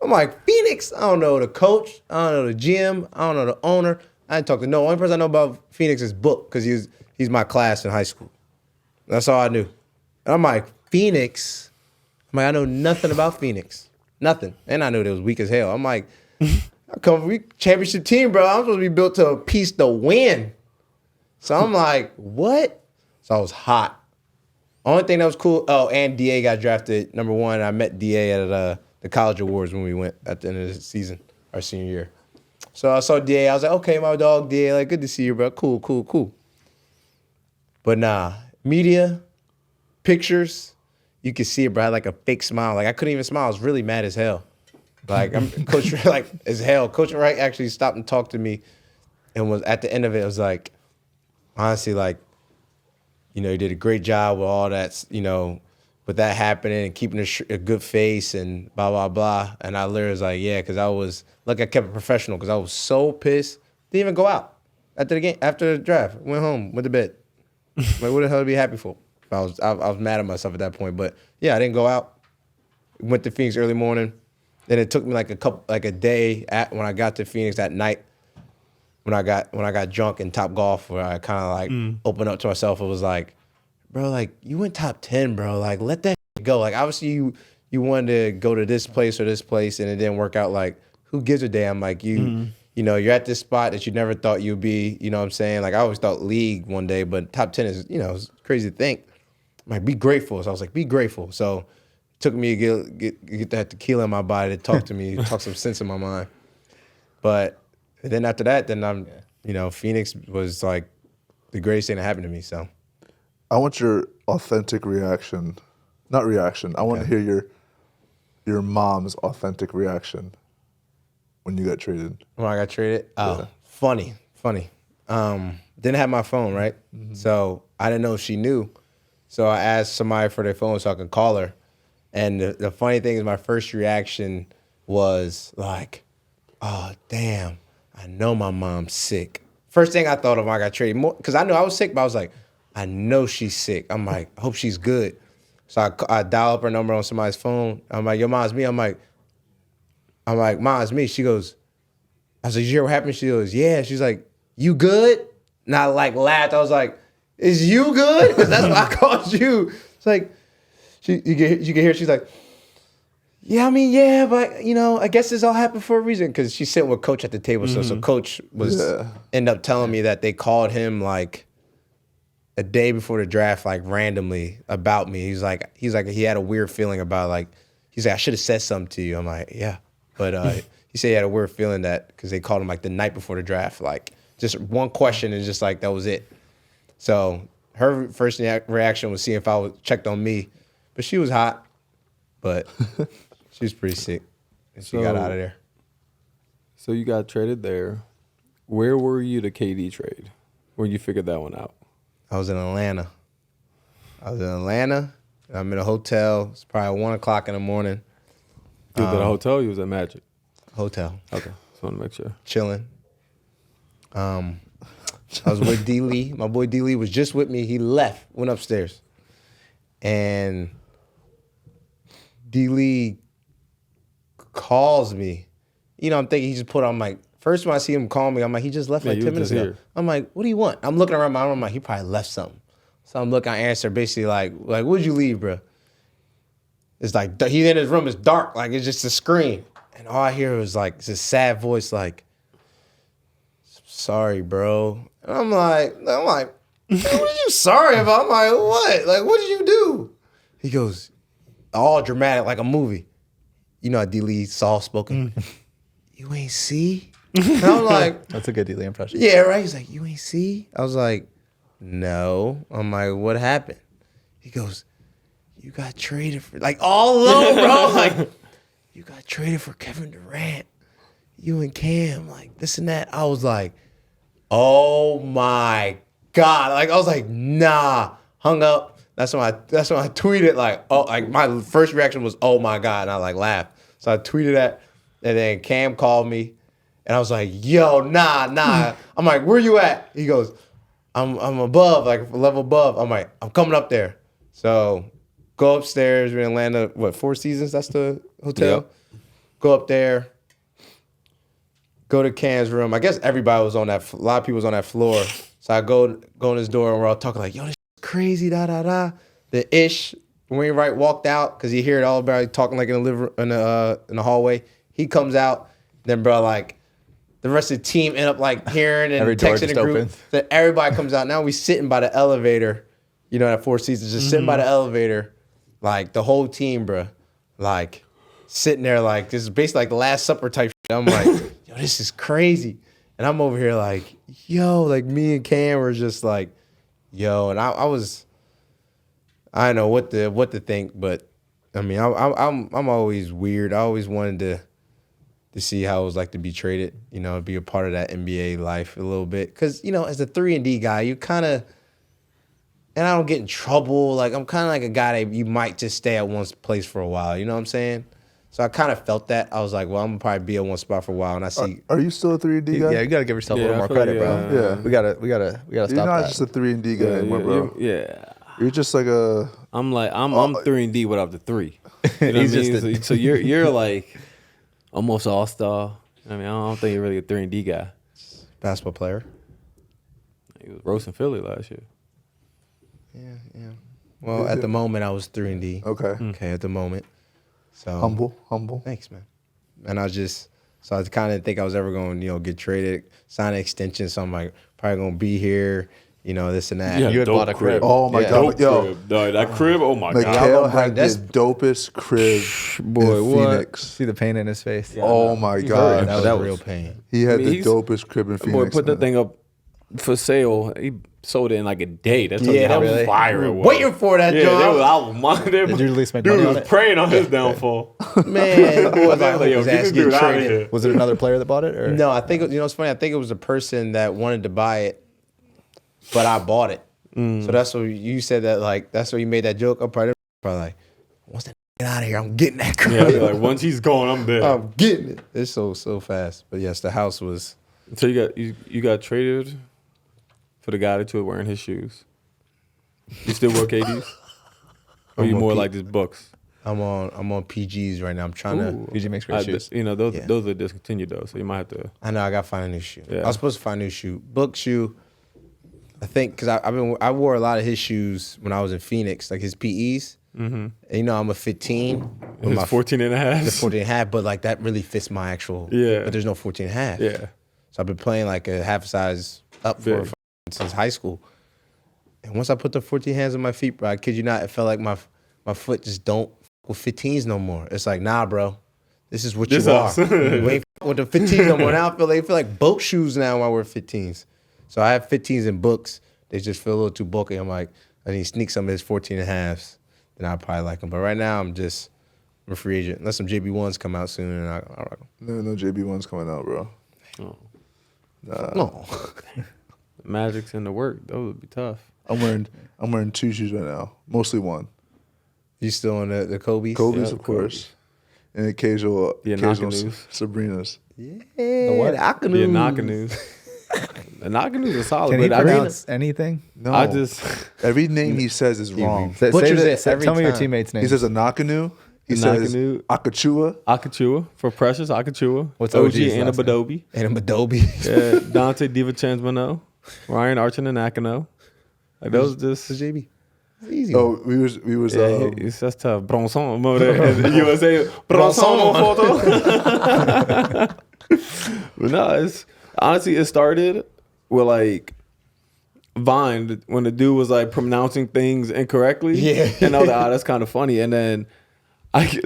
I'm like, Phoenix? I don't know the coach. I don't know the GM. I don't know the owner. I didn't talk to no. Only person I know about Phoenix is Book because he's my class in high school. That's all I knew. And I'm like, Phoenix? I'm like, I know nothing about Phoenix. Nothing. And I knew they was weak as hell. I'm like, I come from a championship team, bro. I'm supposed to be built to a piece to win. So I'm like, what? So I was hot. Only thing that was cool, and DA got drafted number 1. I met DA at the college awards when we went at the end of the season, our senior year. So I saw DA. I was like, okay, my dog DA, like, good to see you, bro. Cool. But nah, media, pictures, you could see it, bro. I had like a fake smile. Like I couldn't even smile. I was really mad as hell. Like I'm Coach like as hell. Coach Wright actually stopped and talked to me, and was at the end of it. It was like, honestly, like, you did a great job with all that, with that happening and keeping a good face and blah, blah, blah. And I literally was like, yeah, because I kept it professional because I was so pissed. Didn't even go out after the game, after the draft. Went home, went to bed. Like, what the hell to be happy for? I was mad at myself at that point. But yeah, I didn't go out. Went to Phoenix early morning. Then it took me like a day when I got to Phoenix that night. When I got drunk in Top Golf, where I kind of like opened up to myself, it was like, bro, like you went top 10, bro. Like let that go. Like obviously you wanted to go to this place or this place, and it didn't work out. Like who gives a damn? Like you're at this spot that you never thought you'd be. You know what I'm saying? Like I always thought league one day, but top 10 is it's crazy to think. I'm like be grateful. So I was like be grateful. So it took me to get that tequila in my body to talk to me, talk some sense in my mind. But and then after that, Phoenix was like the greatest thing that happened to me. So I want your authentic reaction. Not reaction. I want to hear your mom's authentic reaction when you got traded. When I got traded? Oh, yeah. Funny. Didn't have my phone, right? Mm-hmm. So I didn't know if she knew. So I asked somebody for their phone so I could call her. And the funny thing is my first reaction was like, oh, damn. I know my mom's sick. First thing I thought of when I got traded, because I knew I was sick, but I was like, I know she's sick. I'm like, I hope she's good. So I dial up her number on somebody's phone. I'm like, yo, Ma, it's me. I'm like, Ma, it's me. She goes, I was like, you hear what happened? She goes, yeah. She's like, you good? And I like laughed. I was like, is you good? Because that's what I called you. It's like, you can hear, she's like, yeah, I mean, yeah, but, I guess this all happened for a reason. Because she's sitting with Coach at the table. So Coach was end up telling me that they called him, like, a day before the draft, like, randomly about me. He's like, he had a weird feeling about, like, he's like, I should have said something to you. I'm like, yeah. But he said he had a weird feeling that, because they called him, like, the night before the draft. Like, just one question and just, like, that was it. So her first reaction was seeing if I was checked on me. But she was hot. But... she was pretty sick, and she got out of there. So you got traded there. Where were you to KD trade when you figured that one out? I was in Atlanta. I'm in a hotel. It's probably 1 o'clock in the morning. You was at a hotel or you was at Magic? Hotel. Okay, just want to make sure. Chilling. I was with D. Lee. My boy D. Lee was just with me. He left, went upstairs. And D. Lee calls me. I'm thinking he just put on, like, first when I see him call me, I'm like, he just left like 10 minutes ago. I'm like, what do you want? I'm looking around my room, I'm like, he probably left something. So I'm looking, I answer basically like, what'd you leave, bro? It's like, he's in his room, it's dark, like it's just a screen. And all I hear was like, this sad voice like, sorry, bro. And I'm like, what are you sorry about? I'm like, what? Like, what did you do? He goes, all dramatic, like a movie. you know, D. Lee soft spoken. You ain't see? And I was like, That's a good D. Lee impression. yeah, right. He's like, you ain't see? I was like, no. I'm like, what happened? He goes, you got traded for like all alone, bro. I'm like, you got traded for Kevin Durant. You and Cam, like this and that. I was like, oh my God. Like I was like, nah. Hung up. That's when I tweeted like, oh, like my first reaction was, oh my God, and I like laughed. So I tweeted that, and then Cam called me, and I was like, yo, nah. I'm like, where you at? He goes, I'm above, like a level above. I'm like, I'm coming up there. So go upstairs. We're in Atlanta. What, Four Seasons? That's the hotel. Yep. Go up there. Go to Cam's room. I guess everybody was on that. A lot of people was on that floor. So I go in his door, and we're all talking like, yo, this crazy, da da da. The Ish Wainwright walked out because he heard all about it, talking like in the hallway. He comes out, then bro, like the rest of the team end up like hearing and Every door texting just the group. opens. Then everybody comes out. Now we sitting by the elevator, you know, at Four Seasons, just sitting by the elevator, like the whole team, bro, like sitting there like this is basically like the Last Supper type shit. I'm like, yo, this is crazy. And I'm over here like, yo, like me and Cam were just like, yo, and I didn't know what to think, but I mean, I'm always weird. I always wanted to see how it was like to be traded, you know, be a part of that NBA life a little bit, because you know, as a 3-and-D guy, you kind of, and I don't get in trouble. Like I'm kind of like a guy that you might just stay at one place for a while. You know what I'm saying? So I kind of felt that. I was like, well, I'm gonna probably be at one spot for a while, and I see. Are you still a 3-and-D guy? Yeah, you gotta give yourself a Yeah, little I more feel credit, like, bro. yeah. We gotta You're stop not that. just a 3-and-D guy anymore, bro. Yeah. You're just like a. I'm 3-and-D without the 3. You know He's what I just mean? So you're like almost all-star. I mean, I don't think you're really a 3-and-D guy. Basketball player. He was roasting Philly last year. Yeah. Well, at the moment, I was 3-and-D. Okay. Okay, at the moment. So Humble. Thanks, man. And I kind of think I was ever going to, you know, get traded, sign an extension. So I'm like, probably going to be here, you know, this and that. Yeah, You had dope bought a crib. Oh my Yeah. God, Dope yo, crib. Dog, that crib, oh my God. Mikal had that's- the dopest crib Boy, in what? Phoenix. See the pain in his face. Oh my God, That That was was- real pain. he had I mean, the he's- dopest crib in Phoenix. Boy, put that man. thing up for sale. He sold it in like a day. That's Yeah, how really? fire it was. Waiting for that Yeah, job. they was out money. Did you at least make Dude money on was it? praying on his downfall. Man, boy, Like, like, yo, his get ass this getting dude out of traded. here. Was it another player that bought it? Or? No, I think, you know, it's funny. I think it was a person that wanted to buy it, but I bought it. So that's what you said that, like, that's what you made that joke. I'm probably like, once that get out of here, I'm getting that crib. Yeah, I'd be like once he's gone, I'm there. I'm getting it. It's so fast. But yes, the house was. So you got traded for the guy that you were wearing his shoes. You still wear KDs? Or you I'm more on like just Bucks? I'm on PGs right now. I'm trying to. PG makes great shoes. You know those Yeah. those are discontinued though, so you might have to. I know I got to find a new shoe. Yeah. I was supposed to find a new shoe. Book shoe. I think because I wore a lot of his shoes when I was in Phoenix, like his PEs. Mm-hmm. And, you know, I'm a 15. with It's my 14 and a half. the 14 and a half, but like that really fits my actual. Yeah. But there's no 14 and a half. Yeah. So I've been playing like a half size up for Big. since high school. And once I put the 14 hands on my feet, bro, I kid you not, it felt like my foot just don't f with 15s no more. It's like, nah, bro, this is what This you us. are. You ain't f with the 15s no more. Now I feel like boat shoes now when I wear 15s. So I have 15s in books. They just feel a little too bulky. I'm like, I need to sneak some of his 14 and a halves. Then I'll probably like them. But right now I'm a free agent. Unless some JB1s come out soon and I'll rock them. No JB1's coming out, bro. No. Magic's in the work. Those would be tough. I'm wearing 2 shoes right now, mostly 1. You still on the Kobe's? Kobe's, Yeah, of course, and occasional The occasional Nakanu's. Sabrina's. Yeah, what? the Akanu's. The Nakanu's. The Nakanu's are solid, Can he but I mean, pronounce anything? No, I just every name he says is wrong. Butchers it every tell me your time. teammates' names. He says a Nakanu. He says Nakanu. Akachua. Akachua for Precious Akachua. What's OG OG's Anna last name? Badobi. And a Adobe. Yeah, Dante DiVincenzo, Ryan Archin and Nakano. Like those just JB. It's easy. Oh, we was yeah, it's just tough. Bronson over there in the USA. Bronson photo. But no, it's honestly it started with like Vine when the dude was like pronouncing things incorrectly. Yeah. And I was like, oh, that's kind of funny. And then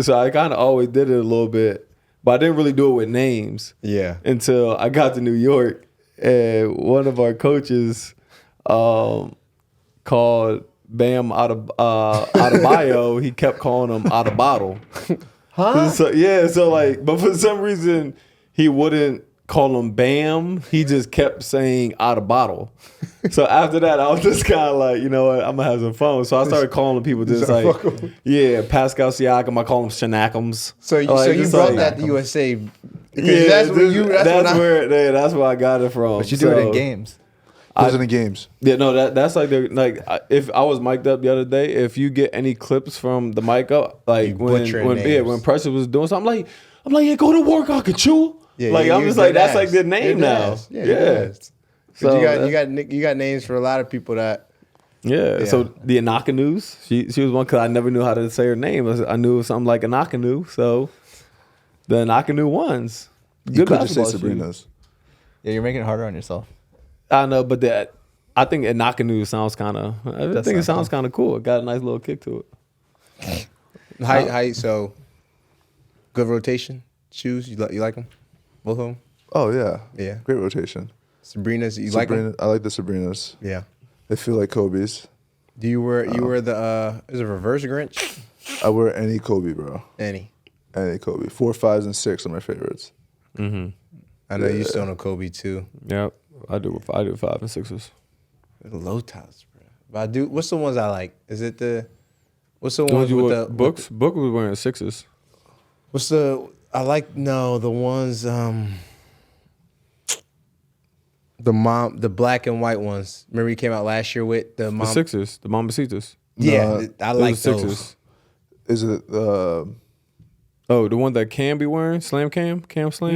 So I kind of always did it a little bit, but I didn't really do it with names. Yeah. Until I got to New York, and one of our coaches called Bam out of bio. He kept calling him out of bottle. Huh? So like, but for some reason he wouldn't call him Bam. He just kept saying out of bottle. So after that, I was just kind of like, you know what, I'm gonna have some fun. So I started calling people just like, Pascal Siakam. I call him Shanakams. So you brought that to USA. Yeah, that's where I got it from. But you do it in games. In games. Yeah, no, that's like if I was mic'd up the other day, if you get any clips from the mic up, like when Precious was doing something, I'm like, yeah, go to work, Akachu. Yeah, like I'm just like that's like their name now. Yeah. So you got names for a lot of people that. Yeah. So the Anakanu's, she was one because I never knew how to say her name. I knew it was something like Anakanu, so the Anakanu ones. You could just say Sabrina's. Yeah, you're making it harder on yourself. I know, but I think Anakanu sounds kind of. I think it sounds kind of cool. It got a nice little kick to it. Height, so good rotation. Shoes, you like them? Both of them? Oh yeah, yeah, great rotation. Sabrina's, like them? I like the Sabrinas. Yeah, they feel like Kobe's. Do you wear the is it reverse Grinch? I wear any Kobe, bro. Any Kobe. 4, 5s, and 6 are my favorites. Mm-hmm. I know you still know Kobe too. Yep, I do 5 and 6s. Low tops, bro. But I do. What's the ones I like? Is it what's the ones with the books? Book was wearing 6s. What's the the ones the black and white ones. Remember he came out last year with the 6s, the Mambasitas. Yeah, I like those. 6s. Is it the one that Cam be wearing? Slam? No. Slam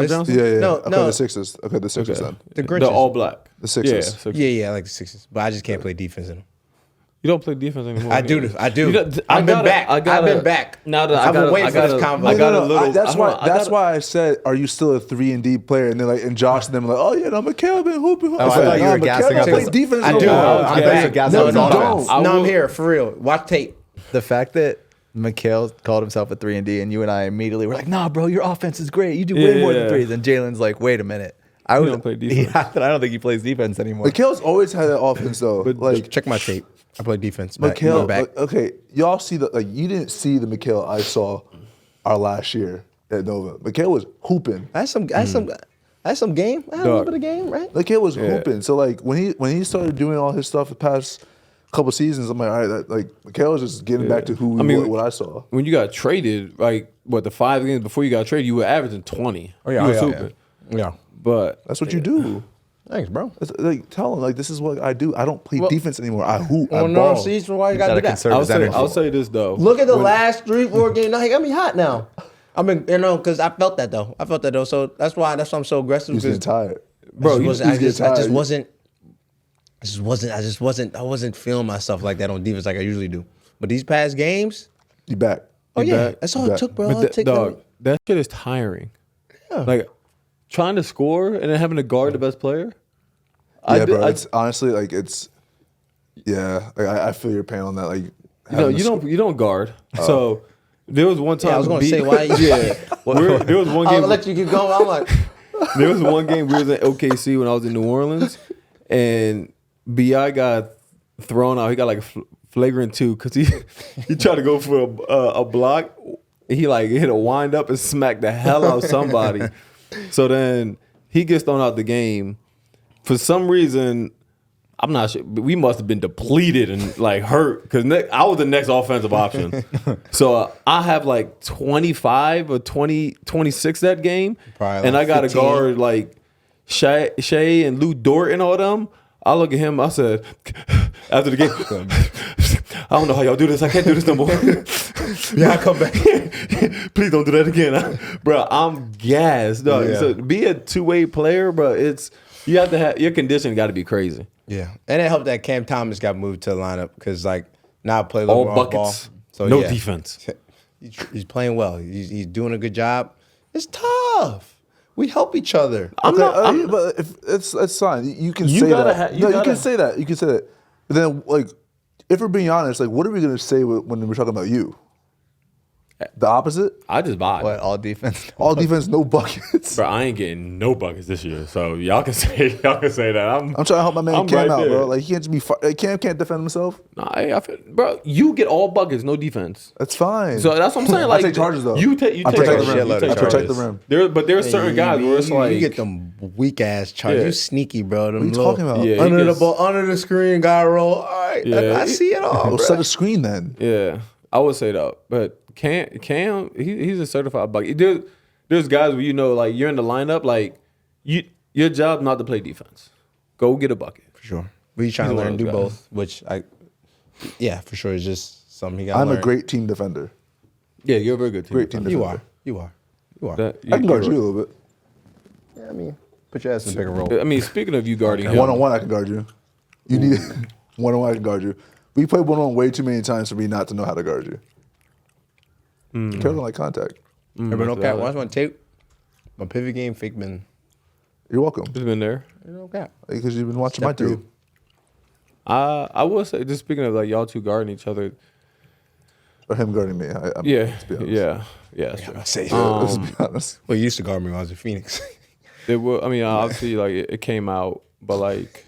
Johnson? Yeah. No. The 6s. Okay, the 6s then. The all black. The 6s. Yeah, I like the 6s. But I just can't play defense in them. You don't play defense anymore. I do. I've been back. Now that I've been waiting for this convo. I got a little. That's why I said, "Are you still a 3-and-D player?" And they're like, and Josh and them were like, "Oh yeah, no, Mikal been hooping." I thought you were gassing up. Play defense. I do. I'm back. No, I'm here for real. Watch tape. The fact that Mikal called himself a 3-and-D, and you and I immediately were like, "Nah, bro, your offense is great. You do way more than threes." And Jalen's like, "Wait a minute." I don't play defense. Yeah, I don't think he plays defense anymore. Mikal's always had that offense though. But like, check my tape. I play defense. Mikal, okay, y'all see you didn't see the Mikal I saw our last year at Nova. Mikal was hooping. That's some game. I had a little bit of game, right? Mikal was hooping. So like when he started doing all his stuff the past couple seasons, I'm like, all right, Mikal was just getting back to what I saw. When you got traded, like the 5 games before you got traded, you were averaging 20. Oh yeah, you were hooping. Yeah. But that's what you do. Thanks, bro. Tell him this is what I do. I don't play defense anymore. I hoop. I ball. No, see, why you gotta do that? I'll say this though. Look at the last 3-4 games. Now he got me hot now. I mean, because I felt that though. So that's why I'm so aggressive. He's getting tired, bro. I wasn't feeling myself like that on defense like I usually do. But these past games, you back. That's all it took, bro. That shit is tiring. Yeah. Like trying to score and then having to guard the best player. It's honestly I feel your pain on that. Like you don't guard. So there was one time I was going to say why. There was one game. I'll let you keep going. I'm like, there was one game we was in OKC when I was in New Orleans, and Bi got thrown out. He got like a flagrant 2 because he tried to go for a block. He hit a wind up and smacked the hell out of somebody. So then he gets thrown out the game. For some reason, I'm not sure. We must have been depleted and hurt because I was the next offensive option. So I have 25 or 26 that game. Probably and I got to 15. guard Shea and Lou Dort and all them. I look at him. I said, after the game, I don't know how y'all do this. I can't do this no more. Yeah, I come back. Please don't do that again. Bro, I'm gassed. Dog. Yeah. So be a two-way player, bro. You have to have your conditioning got to be crazy. Yeah, and it helped that Cam Thomas got moved to the lineup because now I play a little all more buckets, ball. So no defense. He's playing well. He's doing a good job. It's tough. We help each other. But if it's fine. You can say that. You can say that. You can say that. But then, if we're being honest, what are we going to say when we're talking about you? The opposite? I just vibe. What, all defense? All defense, no buckets. Bro, I ain't getting no buckets this year, so y'all can say that. I'm trying to help my man I'm Cam right out, there. bro. Like, he can't just be Cam can't defend himself. Nah, I feel, bro, you get all buckets, no defense. That's fine. So that's what I'm saying. Like, I take charges, though. You take I protect charges. the rim. You take I protect charges. the rim. There are certain guys where it's like you get them weak ass charges. Yeah. You sneaky, bro. Them What are you little- talking about? Yeah, he under the gets- ball, under the screen, guy roll. All right, Yeah, I see it all. Well, bro. set a screen then. Yeah, I would say that. But Cam, he's a certified bucket. There's guys where like you're in the lineup, like your job not to play defense. Go get a bucket. For sure. We trying to He's one learn of to do those both, which for sure is just something he got. I'm a great team defender. Yeah, you're a very good team. Great team defender. You are. That- I can guard you a little bit. Yeah, I mean, put your ass in a bigger role. I mean, speaking of you guarding him, One-on-one, I can guard you. You need one-on-one, I can guard you. We played one-on-one way too many times for me not to know how to guard you. Carol don't like contact. Remember, no cap. Watch my tape. My pivot game, fake man. You're welcome. It's been there. No cap. Because you've been watching Step my through. tape. I will say, just speaking of like y'all two guarding each other. Or him guarding me. Yeah, Let's be honest. yeah. That's true. I say. Let's be honest. Well, you used to guard me when I was in Phoenix. It will. I mean, obviously, like it came out, but like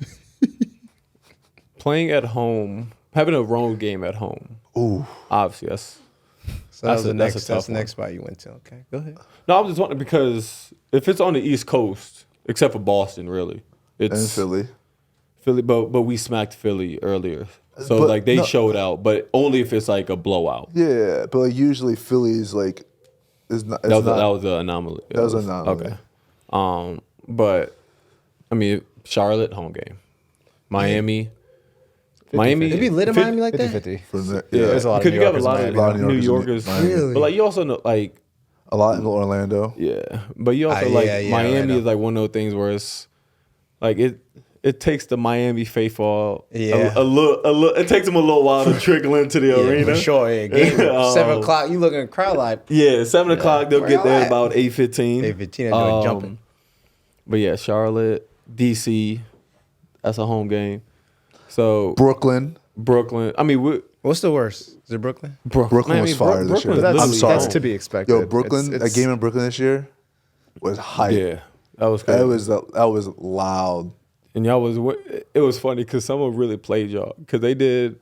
playing at home, having a road game at home. Ooh. Obviously, that's So that's the a next. tough That's the one. next spot you went to. Okay, go ahead. No, I'm just wondering because if it's on the East Coast, except for Boston, really, it's And Philly. Philly. But we smacked Philly earlier, so But like they no- showed out, but only if it's like a blowout. Yeah, but like usually Philly's like is not. That was an anomaly. That was an anomaly. Okay. But I mean, Charlotte home game, Miami. Miami. It'd be lit in Miami like that. 50-50. For the- Yeah, yeah, There's a lot of because New you have a Yorkers lot in of Miami. New New Yorkers Yorkers, in Miami. but like you also know, like a lot in Orlando. yeah, but you also Yeah, like yeah, Miami Orlando. is like one of those things where it's like it takes the Miami faithful Yeah. a little it takes them a little while to trickle into the arena. For sure. Yeah, game 7 Um, o'clock. You looking at crowd like Yeah, 7 o'clock they'll Where get y'all there at? about 8:15. 8:15, they're doing jumping. But yeah, Charlotte, DC, that's a home game. So Brooklyn. Brooklyn, I mean, What's the worst? Is it Brooklyn? Brooklyn was fire this year. Brooklyn's I'm literally sorry. That's to be expected. Yo, Brooklyn. It's- A game in Brooklyn this year was hype. Yeah, that was crazy. That was loud. And y'all it was funny because someone really played y'all because they did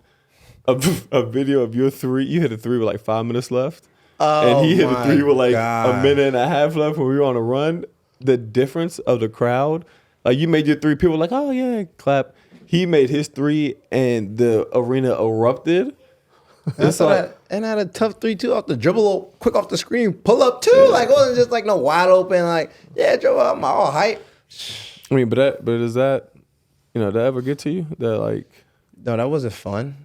a video of your three. You hit a three with like 5 minutes left, and he hit a my three with like God. a minute and a half left when we were on a run. The difference of the crowd, like you made your three, people were like, oh yeah, clap. He made his three, and the arena erupted. It's like, and I had a tough 3-2 off the dribble, quick off the screen, pull up too. Like it wasn't just like no wide open. Like dribble, I'm all hype. I mean, but is that, did that ever get to you? That like, No, that wasn't fun.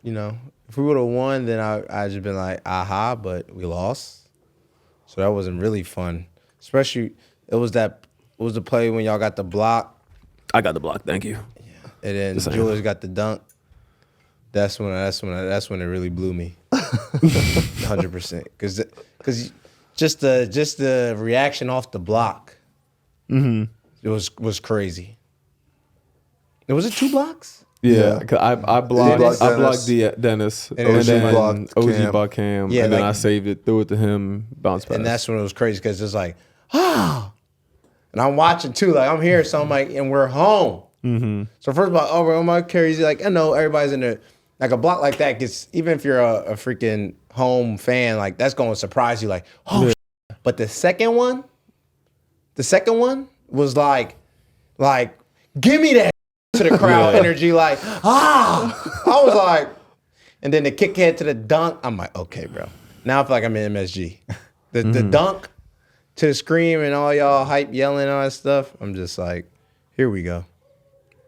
If we would have won, then I just been like, aha, but we lost. So that wasn't really fun. Especially it was the play when y'all got the block, I got the block. Thank you. and then Just saying. Julius got the dunk. That's when it really blew me, 100%. Because just the reaction off the block, it was crazy. Was it 2 blocks? Yeah, Yeah. 'cause I Dennis. blocked Dennis, and OG then blocked OG Cam. blocked Cam, Yeah, and then like- I saved it, threw it to him, bounce pass. And that's when it was crazy because it's like, and I'm watching too. Like I'm here, so I'm like, and we're home. Mm-hmm. So first of all, over my carries, like I know everybody's in there. Like a block like that gets, even if you're a freaking home fan, like that's going to surprise you. Like, oh, shit. But the second one was like, give me that to the crowd energy. Like, I was like, and then the kick head to the dunk. I'm like, okay, bro. Now I feel like I'm in MSG. The dunk to the scream and all y'all hype yelling and all that stuff. I'm just like, here we go.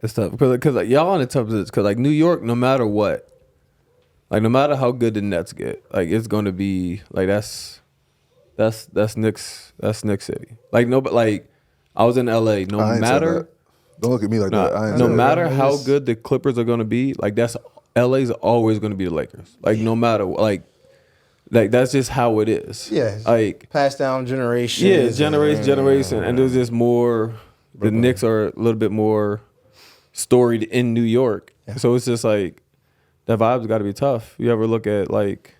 It's tough because like, y'all on the tough because like New York, no matter what, like no matter how good the Nets get, like it's going to be like that's Knicks City. Like no, but like I was in LA. No I ain't said matter. that. Don't look at me like that. I ain't No said matter that. how good the Clippers are going to be, like that's LA's always going to be the Lakers. Like no matter like that's just how it is. Yeah. Like Passed down generations. yeah, generation, and there's just more. The Knicks are a little bit more storied in New York, so it's just like that vibe's got to be tough. You ever look at like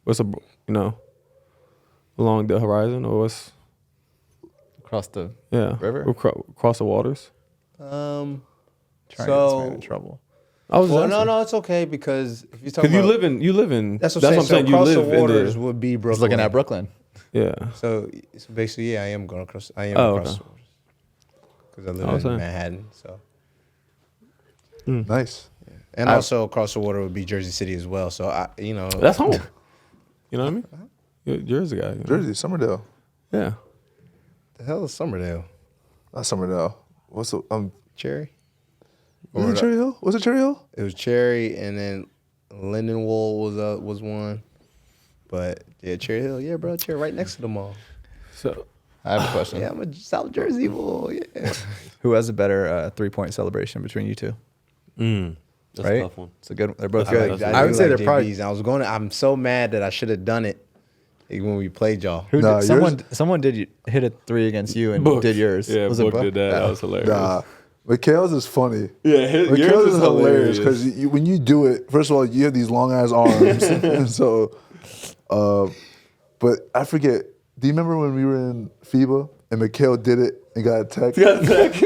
what's along the horizon, or what's Across the river, across the waters? Trying to get this man in trouble. No, it's okay because if you're talking about you live in. That's what I'm saying. You across live the waters in would be Brooklyn. He's looking at Brooklyn. Yeah. So basically, yeah, I am going across. I am across the waters because I live in Manhattan. So Nice. yeah. And also across the water would be Jersey City as well. So that's home. You know what I mean? You're a Jersey guy. Jersey, Somerdale. Yeah. The hell is Somerdale? Not Somerdale. What's the Cherry? Was it Cherry Hill? Was it Cherry Hill? It was Cherry, and then Lindenwold was one. But yeah, Cherry Hill, yeah, bro, Cherry right next to the mall. So I have a question. Yeah, I'm a South Jersey boy. Yeah. Who has a better 3-point celebration between you two? That's right? a tough one. It's a good. They're both I good. like- I would say they're probably. JB's. I'm so mad that I should have done it when we played y'all. Who Nah, did, someone did hit a 3 against you and Book. did yours. Yeah, was Book it did that. That was hilarious. Nah. Mikhail's is funny. Yeah, yours Mikhail's is is hilarious because when you do it, first of all, you have these long ass arms, and so. But I forget. Do you remember when we were in FIBA and Mikhail did it and got attacked?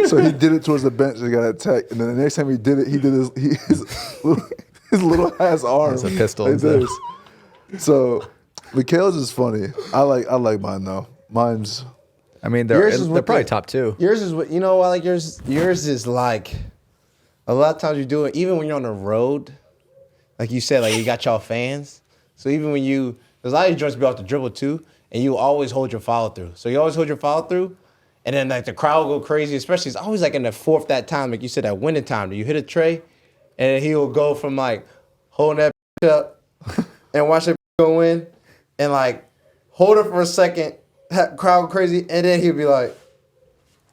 So he did it towards the bench and got attacked, and then the next time he did it, he did his little ass arm. It's a pistol like instead. this. So Mikhail's is funny. I like mine though. Mine's. I mean, Yours is they're what probably the- top 2. Yours is what I like. Yours is like a lot of times you do it even when you're on the road. Like you said, like you got y'all fans. So even when there's a lot of joints be off the dribble too, and you always hold your follow through. So you always hold your follow through, and then like the crowd will go crazy. Especially it's always like in the fourth that time, like you said, that winning time. You hit a tray, and he will go from like holding that up and watch it go in, and like hold it for a second, crowd go crazy, and then he'll be like,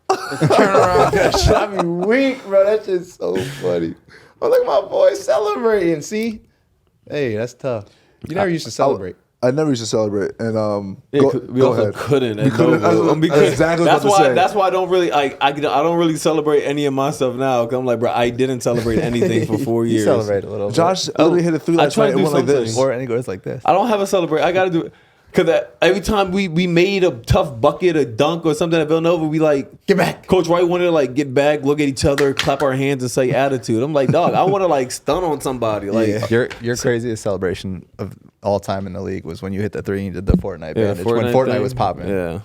turn around. That shit, I be weak, bro. That shit's so funny. Oh, look at my boy celebrating. See, hey, that's tough. You never used to celebrate. I never used to celebrate, and we also couldn't. We couldn't. Exactly. That's why I don't really I don't really celebrate any of my stuff now. Cause I'm like, bro, I didn't celebrate anything for 4 years. You celebrate a little. Josh literally hit a 3 last try night. to It do went like this. something. and he goes like this. I don't have a celebrate. I gotta do it. Cause every time we made a tough bucket, a dunk or something at Villanova, we like Get back. Coach Wright wanted to like get back, look at each other, clap our hands, and say attitude. I'm like, dog, I want to like stun on somebody. Like, Your craziest celebration of all time in the league was when you hit the 3 and you did the Fortnite bandage when Fortnite Fortnite thing. was popping. Yeah.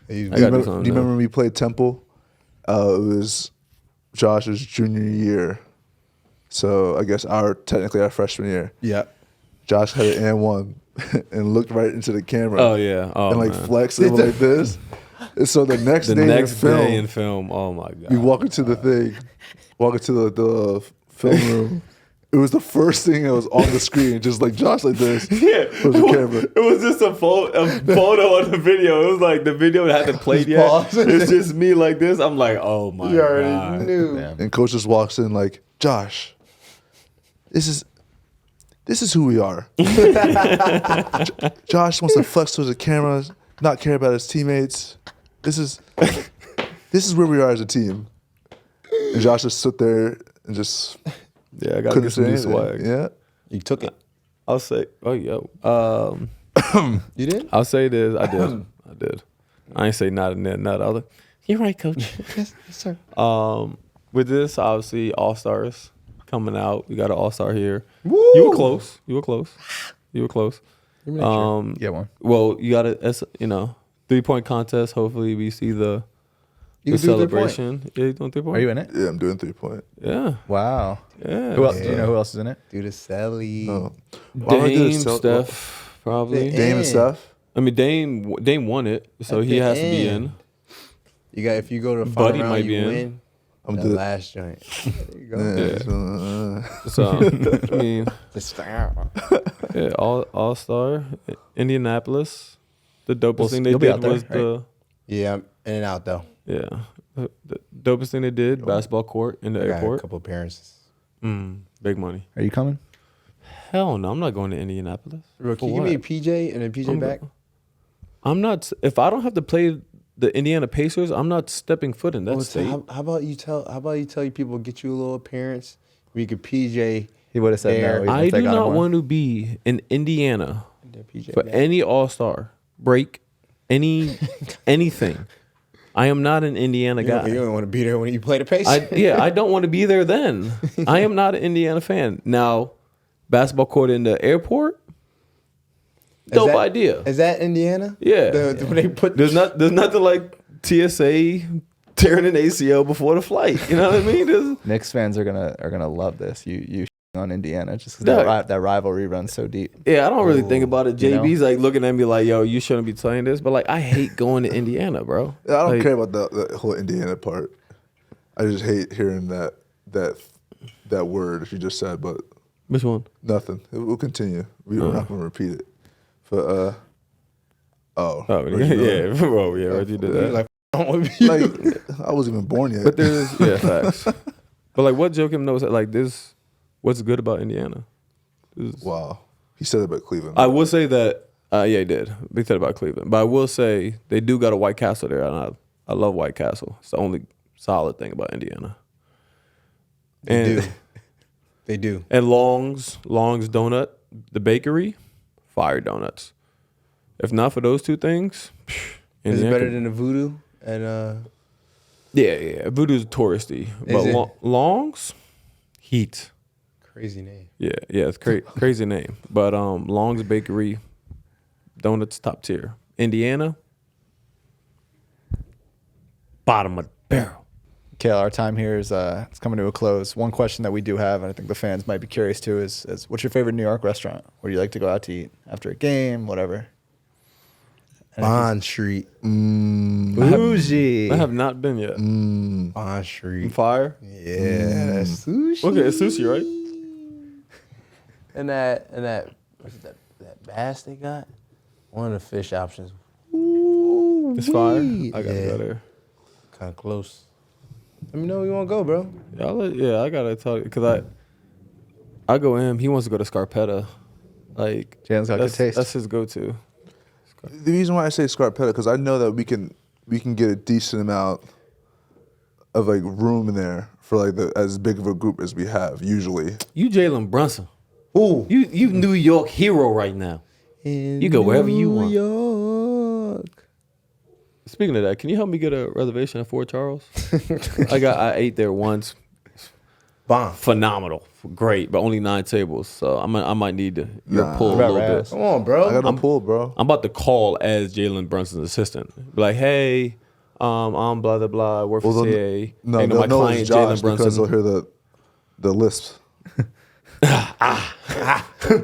Do you I gotta do remember something when we played Temple? It was Josh's junior year, so I guess technically our freshman year. Yeah. Josh had an and one and looked right into the camera. Oh yeah. Oh and like man. flexed and went like this. And so the next day in film. Oh my god. we walk into the thing, walk into the film room. It was the first thing that was on the screen, just like Josh like this. Yeah, was the camera. It was just a photo on the video. It was like the video hadn't played yet. pause. It's just me like this. I'm like, oh my You already god. knew. Damn. And coach just walks in like, Josh, this is who we are. Josh wants to flex towards the camera, not care about his teammates. This is where we are as a team. And Josh just stood there and just Yeah, I gotta couldn't get say some new anything. swag. Yeah. You took it. I'll say, you You did? I'll say this. I did. I ain't say not in there, not other. You're right, coach. Yes, sir. With this, obviously, All Stars coming out. We got an All Star here. Woo! You were close. You were close. Give me that shirt. Get one. Well, you got a 3-point contest. Hopefully, we see the You can do 3-point. celebration. Yeah, you doing 3-point? Are you in it? Yeah, I'm doing 3-point. Yeah. Wow. Yeah. Who else? Do you know who else is in it? Do the Sally. No. Why would I do Dame, this? Steph, probably. Dame and Steph. I mean, Dame won it, so At he the has to be end. in. You got if you go to the Buddy final round, might you be in. win. I'm the doing last joint. There you go. Yeah. So I mean, Just- yeah, all star, Indianapolis. The dopest thing they you'll be did out there, was the Yeah, I'm in and out though. the dopest thing they did, basketball court in the I got a airport. couple appearances. Big money. Are you coming? Hell no, I'm not going to Indianapolis. Bro, For can you give me a what? PJ and a PJ I'm back? I'm not. If I don't have to play the Indiana Pacers, I'm not stepping foot in that Well, state. how about you tell your people get you a little appearance? We could PJ. He would have said There. no. even I if they do got him not one. want to be in Indiana for any All-Star break, anything. I am not an Indiana guy. You don't want to be there when you play the Pacers. I don't want to be there then. I am not an Indiana fan. Now, basketball court in the airport, dope idea. Is that Indiana? Yeah. When they put There's nothing like TSA tearing an ACL before the flight. You know what I mean? Knicks fans are gonna love this. You on Indiana just because that rivalry runs so deep. Yeah, I don't really think about it. JB's like looking at me like, yo, you shouldn't be playing this. But like, I hate going to Indiana, bro. Yeah, I don't care about the whole Indiana part. I just hate hearing that word you just said. But which one? Nothing. We'll continue. We're not going to repeat it. But yeah, bro, yeah, Reggie did that. Like, I wasn't even born yet. But there's facts. But like, what Joakim knows like this. What's good about Indiana? Wow. He said it about Cleveland. I will say that, yeah, he did. He said about Cleveland. But I will say they do got a White Castle there, and I love White Castle. It's the only solid thing about Indiana. They do. And Long's Donut, the bakery, fire donuts. If not for those two things, is it better than the Voodoo? And yeah. Voodoo's touristy. But Long's, heat. Crazy name. Yeah, it's crazy name. But Long's Bakery, donuts top tier. Indiana, bottom of the barrel. Kale, our time here is it's coming to a close. One question that we do have, and I think the fans might be curious too, is what's your favorite New York restaurant? Where do you like to go out to eat after a game, whatever? Bond Street. Bougie. I have not been yet. Bond Street. Fire? Yeah. Sushi. Okay, it's sushi, right? And that what's that bass they got? One of the fish options. Ooh, it's fire. I gotta go there. Kind of close. Let me know where you want to go, bro. Yeah, I gotta tell you because I go in. He wants to go to Scarpetta. Like Jalen's got good taste. That's his go-to. The reason why I say Scarpetta because I know that we can get a decent amount of like room in there for like as big of a group as we have usually. You Jalen Brunson. Ooh. You New York hero right now. You go wherever you want. New York. Speaking of that, can you help me get a reservation at Fort Charles? I ate there once. Bomb. Phenomenal. Great, but only 9 tables. So I might need your pull a little bit. Come on, bro. I got no pull, bro. I'm about to call as Jalen Brunson's assistant. Be like, hey, I'm blah, blah, blah. I work for CA. No, and they'll my know client, it's Josh Jalen Brunson. because they'll hear the lisps.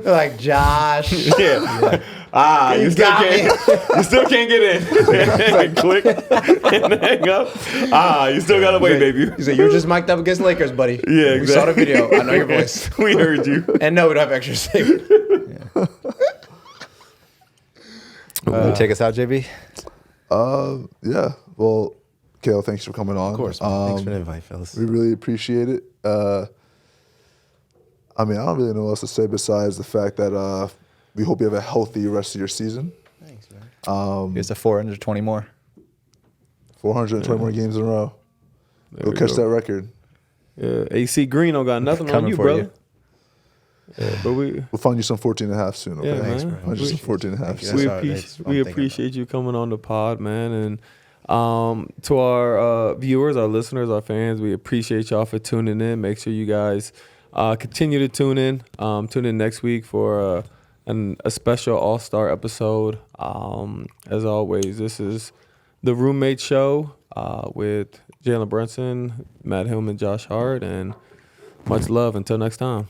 Like Josh. Yeah. You still can't get in. And click and hang up. You still gotta wait, baby. He said, "You're just mic'd up against Lakers, buddy." Yeah, exactly. We saw the video. I know your voice. We heard you. And no, we don't have extra stick. Take us out, JB. Yeah. Well, Kale, thanks for coming on. Of course, man. Thanks for the invite, fellas. We really appreciate it. I mean, I don't really know what else to say besides the fact that we hope you have a healthy rest of your season. Thanks, man. Here's the 420 more. 420 more games in a row. We'll catch that record. Yeah, AC Green don't got nothing on Coming you, for brother. you. Yeah, but We'll find you some 14 and a half soon, okay? Yeah, Thanks, man. bro. Find you some 14 and a half Thank you. soon. That's all right. We I'm thinking appreciate you coming on the pod, man. And to our viewers, our listeners, our fans, we appreciate y'all for tuning in. Make sure you guys continue to tune in. Tune in next week for a special All-Star episode. As always, this is the Roommate Show with Jalen Brunson, Matt Hillman, Josh Hart, and much love. Until next time.